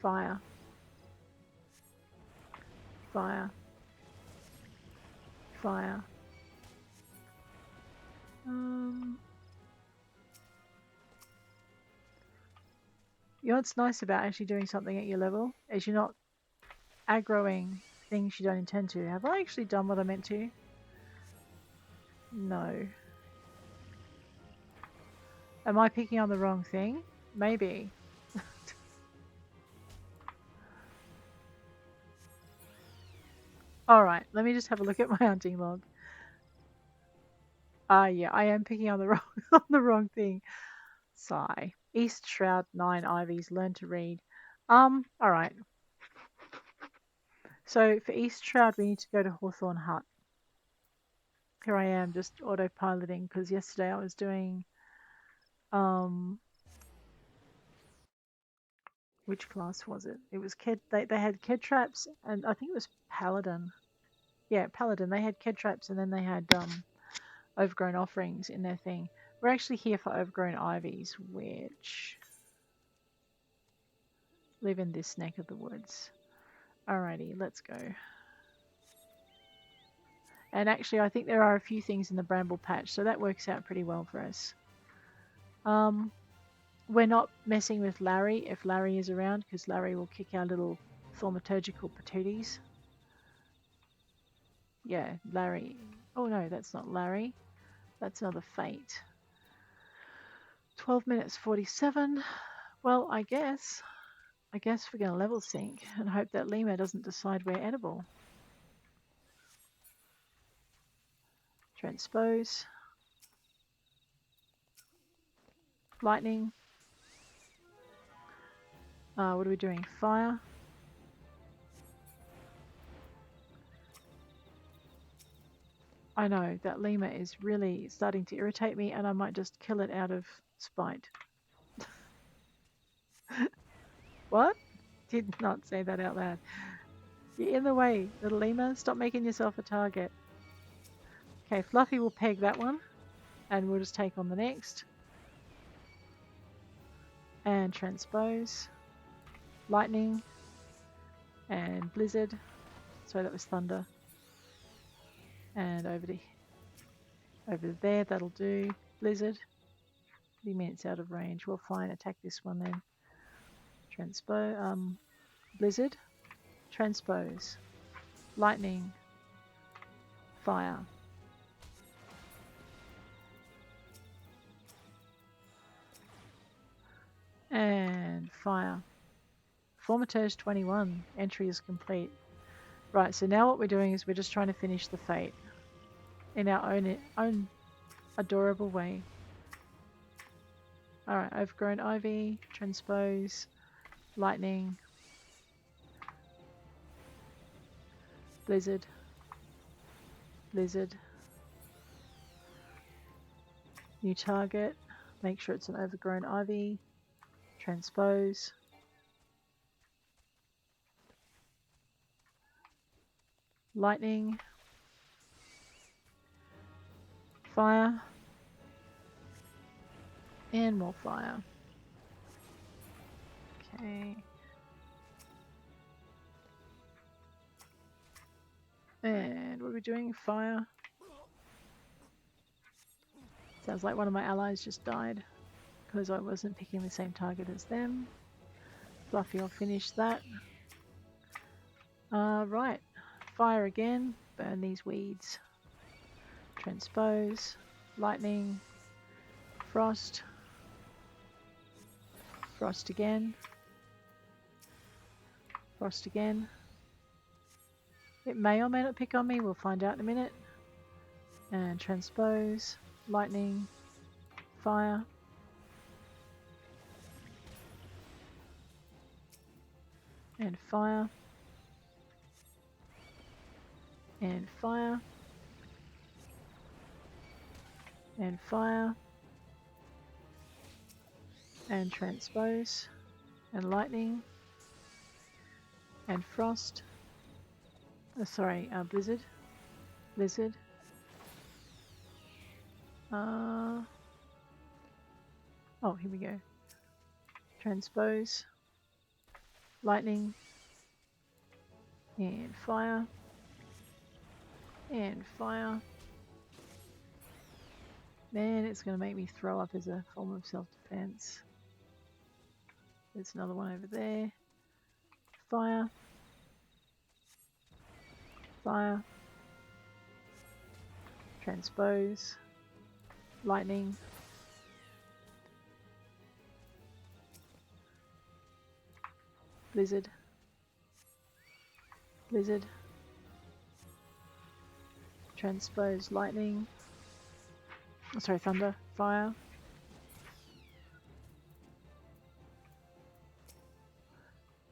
fire, fire, fire. You know what's nice about actually doing something at your level is you're not aggroing things you don't intend to. Have I actually done what I meant to? No. Am I picking on the wrong thing? Maybe. Alright, let me just have a look at my hunting log. Yeah, I am picking on the wrong on the wrong thing. Sigh. East Shroud 9 Ivies, learn to read. Alright. So for East Shroud we need to go to Hawthorne Hut. Here I am just autopiloting because yesterday I was doing which class was it? It was they had Kedtraps and I think it was Paladin. Yeah, Paladin. They had Kedtraps and then they had overgrown offerings in their thing. We're actually here for overgrown ivies, which live in this neck of the woods. Alrighty, let's go. And actually, I think there are a few things in the bramble patch, so that works out pretty well for us. We're not messing with Larry if Larry is around, because Larry will kick our little thaumaturgical patooties. Yeah, Larry. Oh no, that's not Larry. That's another fate. 12 minutes 47. Well, I guess we're going to level sync and hope that Lima doesn't decide we're edible. Transpose. Lightning. What are we doing? Fire. I know that Lima is really starting to irritate me and I might just kill it out of spite. What? Did not say that out loud. You're in the way, little Lima. Stop making yourself a target. Okay, Fluffy will peg that one and we'll just take on the next. And transpose. Lightning. And blizzard. Sorry, that was thunder. And over there, that'll do. Blizzard. 30 minutes out of range. Well, fine. Attack this one then. Blizzard. Transpose. Lightning. Fire. And fire. Thaumaturge 21. Entry is complete. Right, so now what we're doing is we're just trying to finish the fate in our own adorable way. Alright, overgrown ivy, transpose, lightning, blizzard, blizzard, new target, make sure it's an overgrown ivy, transpose, lightning, fire, and more fire. Okay. And what are we doing? Fire. Sounds like one of my allies just died because I wasn't picking the same target as them. Fluffy will finish that. Right. Fire again. Burn these weeds. Transpose. Lightning. Frost. Frost again. Frost again. It may or may not pick on me. We'll find out in a minute. And transpose. Lightning. Fire. And fire. And fire. And fire. And transpose. And lightning. And frost. Blizzard. Blizzard. Oh, here we go. Transpose. Lightning. And fire. And fire. Man, it's going to make me throw up as a form of self-defense. There's another one over there. Fire. Fire. Transpose. Lightning. Blizzard. Blizzard. Transpose. Lightning. Oh, sorry, thunder. Fire.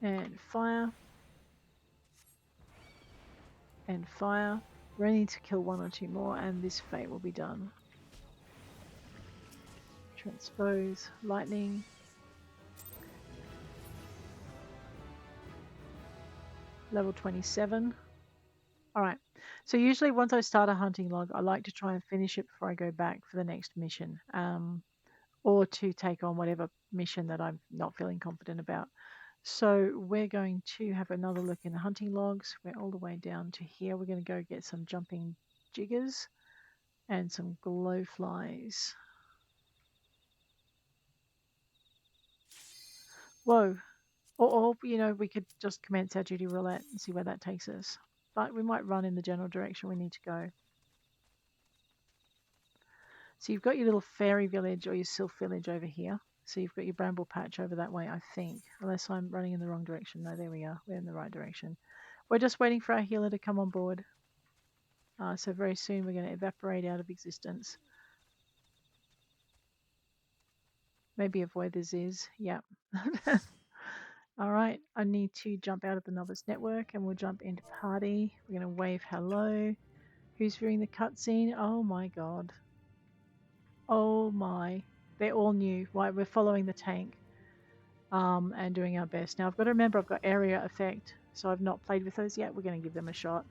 And fire. And fire. We only need to kill one or two more and this fate will be done. Transpose. Lightning. Level 27. Alright, so usually once I start a hunting log, I like to try and finish it before I go back for the next mission. Or to take on whatever mission that I'm not feeling confident about. So we're going to have another look in the hunting logs. We're all the way down to here. We're going to go get some jumping jiggers and some glowflies. Whoa. Or, you know, we could just commence our duty roulette and see where that takes us. but we might run in the general direction we need to go. So you've got your little fairy village or your sylph village over here. So you've got your bramble patch over that way, I think. Unless I'm running in the wrong direction. No, there we are. We're in the right direction. We're just waiting for our healer to come on board. So very soon we're going to evaporate out of existence. Maybe avoid the Ziz. Yep. Alright, I need to jump out of the novice network and we'll jump into party. We're going to wave hello. Who's viewing the cutscene? Oh my god. Oh my. They're all new. Right, we're following the tank and doing our best. Now I've got to remember I've got area effect, so I've not played with those yet. We're going to give them a shot.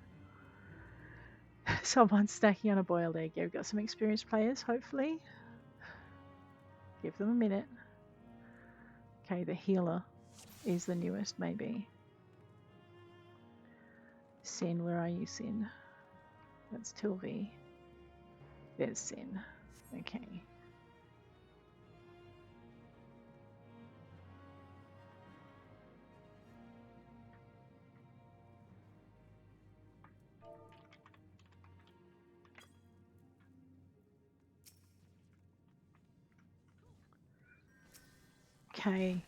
Someone's stacking on a boiled egg. Yeah, we've got some experienced players, hopefully. Give them a minute. Okay, the healer is the newest, maybe. Sin, where are you, Sin? That's Tilby. There's Sin. Okay. Okay.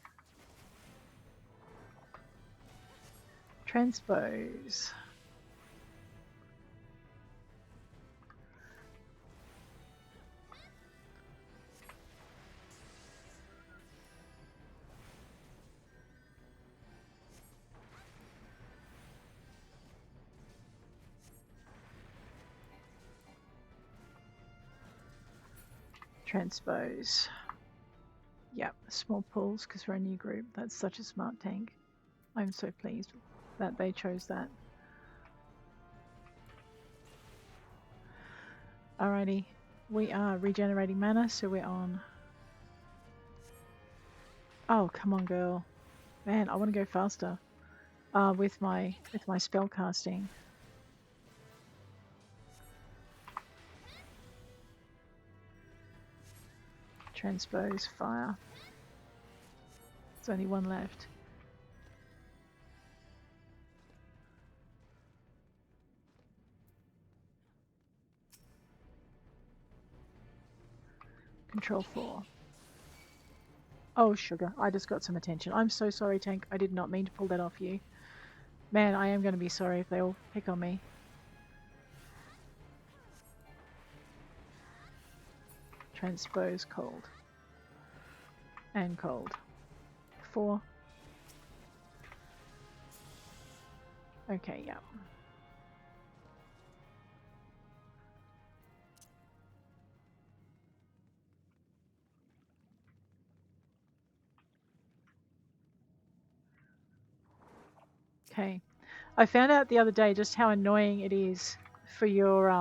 Transpose. Transpose. Yep, small pulls because we're a new group. That's such a smart tank. I'm so pleased that they chose that. Alrighty, we are regenerating mana, so we're on. Oh, come on, girl. Man, I want to go faster with my spell casting. Transpose fire. There's only one left. Control 4. Oh, sugar. I just got some attention. I'm so sorry, tank. I did not mean to pull that off you. Man, I am going to be sorry if they all pick on me. Transpose cold. And cold. 4. Okay, yeah. Okay. I found out the other day just how annoying it is for your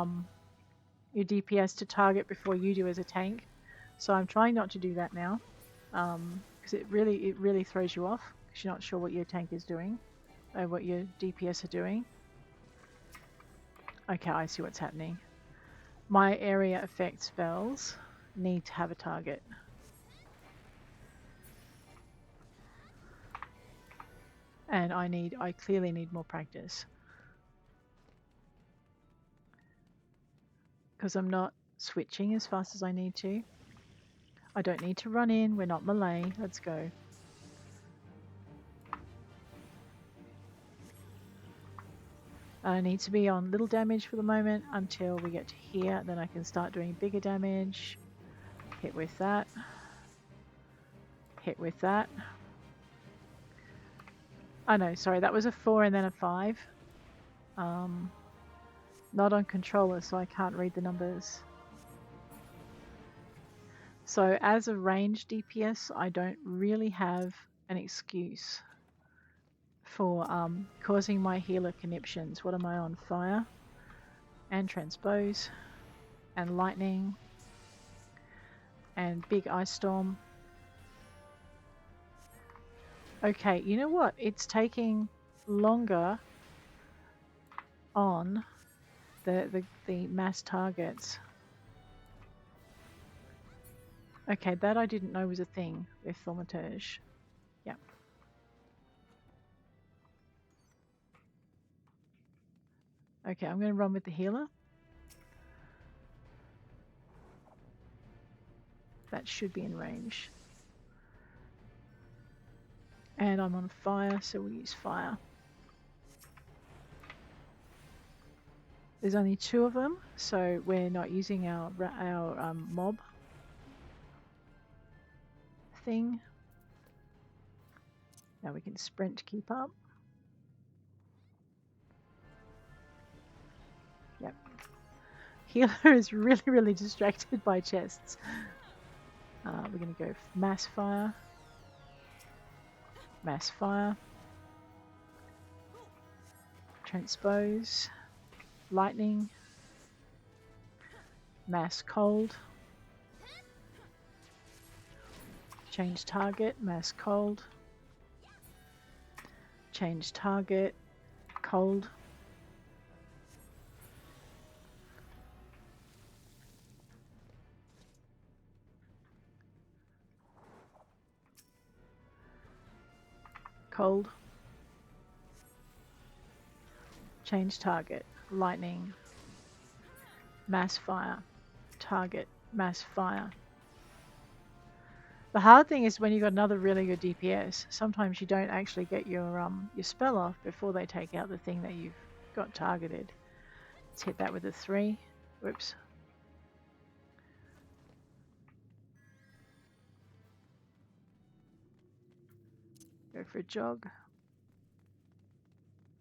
DPS to target before you do as a tank. So I'm trying not to do that now. Because it really throws you off because you're not sure what your tank is doing or what your DPS are doing. Okay, I see what's happening. My area effect spells need to have a target. And I clearly need more practice. Because I'm not switching as fast as I need to. I don't need to run in, we're not melee, let's go. I need to be on little damage for the moment until we get to here, then I can start doing bigger damage. Hit with that. Hit with that. Oh no, sorry, that was a 4 and then a 5. Not on controller, so I can't read the numbers. So as a range DPS, I don't really have an excuse for causing my healer conniptions. What am I on? Fire and transpose and lightning and big ice storm. Okay, you know what? It's taking longer on the mass targets. Okay, that I didn't know was a thing with Thaumaturge. Yep. Okay, I'm going to run with the healer. That should be in range. And I'm on fire, so we'll use fire. There's only 2 of them, so we're not using our mob thing. Now we can sprint to keep up. Yep. Healer is really, really distracted by chests. We're going to go mass fire. Mass fire. Transpose. Lightning. Mass cold. Change target. Mass cold. Change target. Cold. Cold. Change target. Lightning. Mass fire. Target. Mass fire. The hard thing is when you've got another really good DPS, sometimes you don't actually get your spell off before they take out the thing that you've got targeted. Let's hit that with a 3. Whoops. Go for a jog.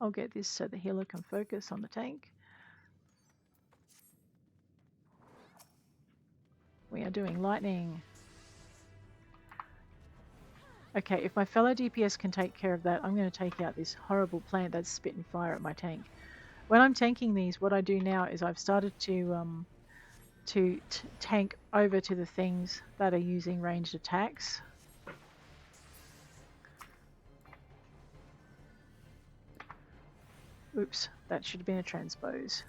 I'll get this so the healer can focus on the tank. We are doing lightning. Okay, if my fellow DPS can take care of that, I'm going to take out this horrible plant that's spitting fire at my tank. When I'm tanking these, what I do now is I've started to tank over to the things that are using ranged attacks. Oops, that should have been a transpose.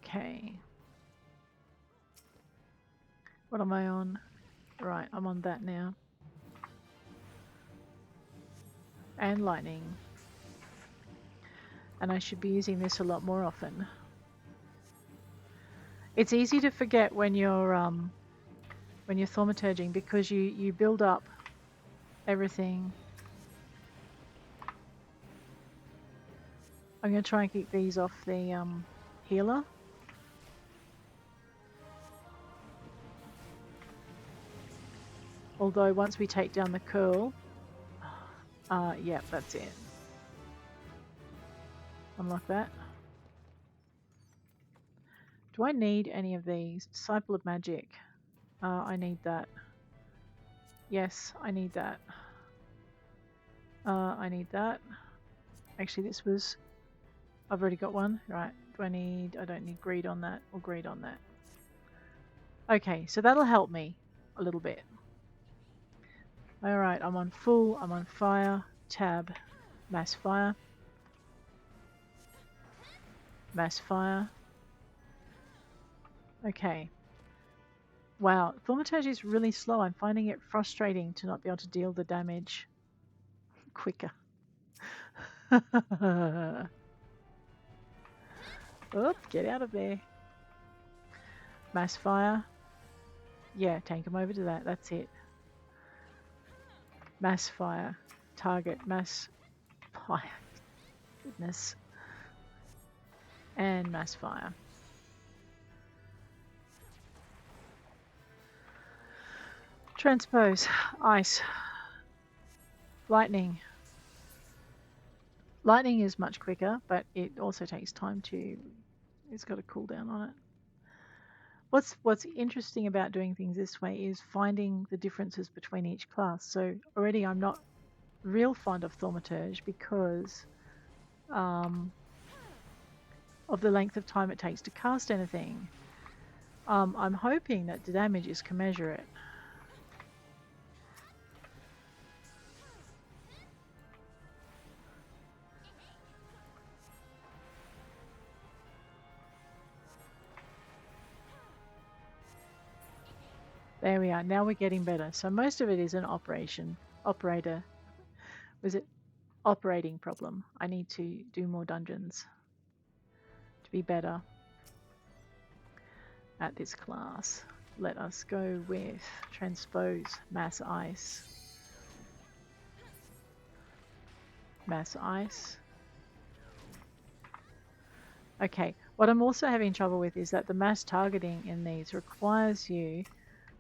Okay. What am I on? Right, I'm on that now. And lightning. And I should be using this a lot more often. It's easy to forget when you're thaumaturging because you build up everything. I'm going to try and keep these off the healer. Although once we take down the curl, yeah, that's it. Unlock that. Do I need any of these? Disciple of Magic. I need that. Yes, I need that. I need that. Actually, this was... I've already got one. Right. Do I need... I don't need greed on that or greed on that. Okay, so that'll help me a little bit. Alright, I'm on full. I'm on fire. Tab. Mass fire. Mass fire. Okay. Wow, Thaumaturge is really slow. I'm finding it frustrating to not be able to deal the damage quicker. Oop, get out of there. Mass fire. Yeah, tank him over to that. That's it. Mass fire. Target. Mass fire. Goodness. And mass fire. Transpose. Ice. Lightning. Lightning is much quicker, but it also takes time to... It's got a cooldown on it. What's interesting about doing things this way is finding the differences between each class. So already I'm not real fond of Thaumaturge because of the length of time it takes to cast anything. I'm hoping that the damages can measure it. There we are. Now we're getting better. So most of it is an operator. Was it operating problem. I need to do more dungeons to be better at this class. Let us go with transpose mass ice. Mass ice. Okay, what I'm also having trouble with is that the mass targeting in these requires you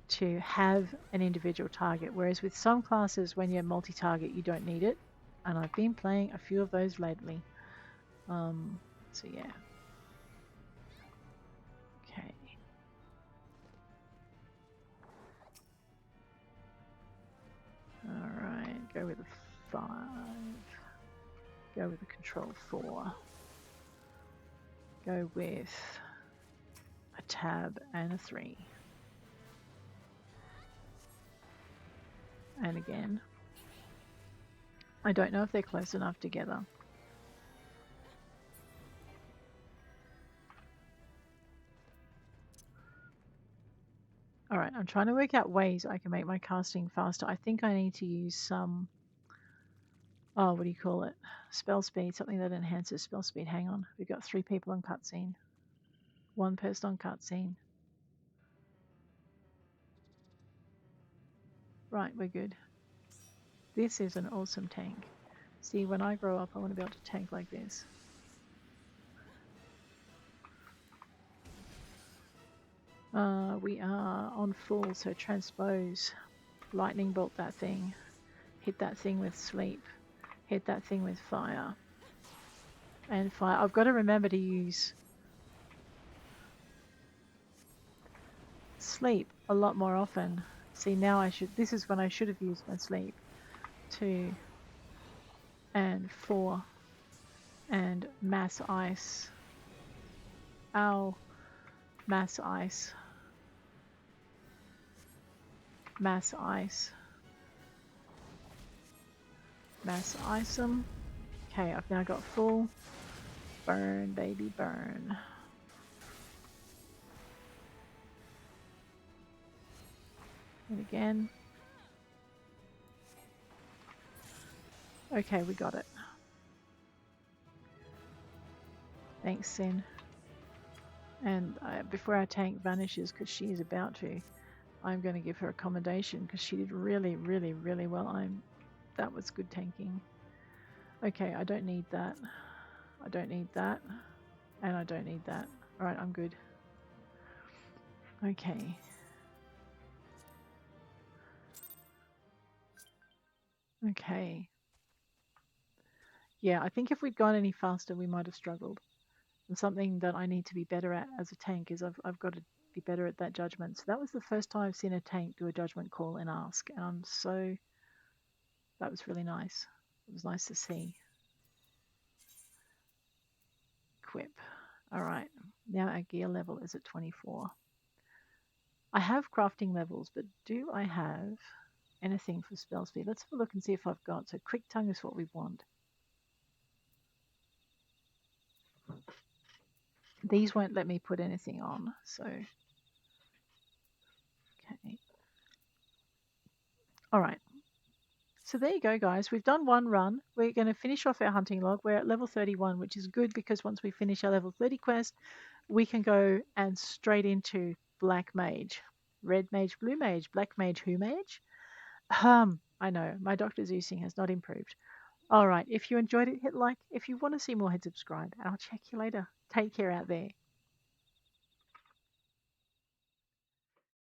to have an individual target, whereas with some classes when you're multi-target you don't need it, and I've been playing a few of those lately. So yeah. Okay. Alright, go with a 5. Go with a control 4. Go with a tab and a 3. And again. I don't know if they're close enough together. Alright, I'm trying to work out ways I can make my casting faster. I think I need to use some, what do you call it? Spell speed, something that enhances spell speed. Hang on, we've got 3 people on cutscene. 1 person on cutscene. Right, we're good. This is an awesome tank. See, when I grow up, I want to be able to tank like this. We are on full, so transpose. Lightning bolt that thing. Hit that thing with sleep. Hit that thing with fire. And fire. I've got to remember to use sleep a lot more often. See, now I should. This is when I should have used my sleep. 2 and 4 and mass ice. Ow. Mass ice. Mass ice. Mass ice them. Okay, I've now got full. Burn, baby, burn. And again. Okay, we got it. Thanks, Sin. And before our tank vanishes, because she is about to, I'm going to give her a commendation because she did really, really, really well. That was good tanking. Okay, I don't need that. I don't need that. And I don't need that. Alright, I'm good. Okay. Okay. Yeah, I think if we'd gone any faster, we might have struggled. And something that I need to be better at as a tank is I've got to be better at that judgment. So that was the first time I've seen a tank do a judgment call and ask. And that was really nice. It was nice to see. Equip. Alright, now our gear level is at 24. I have crafting levels, but do I have anything for spell speed? Let's have a look and see if I've got. So quick tongue is what we want. These won't let me put anything on, so okay. Alright. So there you go, guys. We've done one run. We're going to finish off our hunting log. We're at level 31, which is good because once we finish our level 30 quest, we can go and straight into Black Mage. Red Mage, Blue Mage, Black Mage, Who Mage? I know, my Dr. Zeusing has not improved. Alright, if you enjoyed it, hit like. If you want to see more, hit subscribe. And I'll check you later. Take care out there.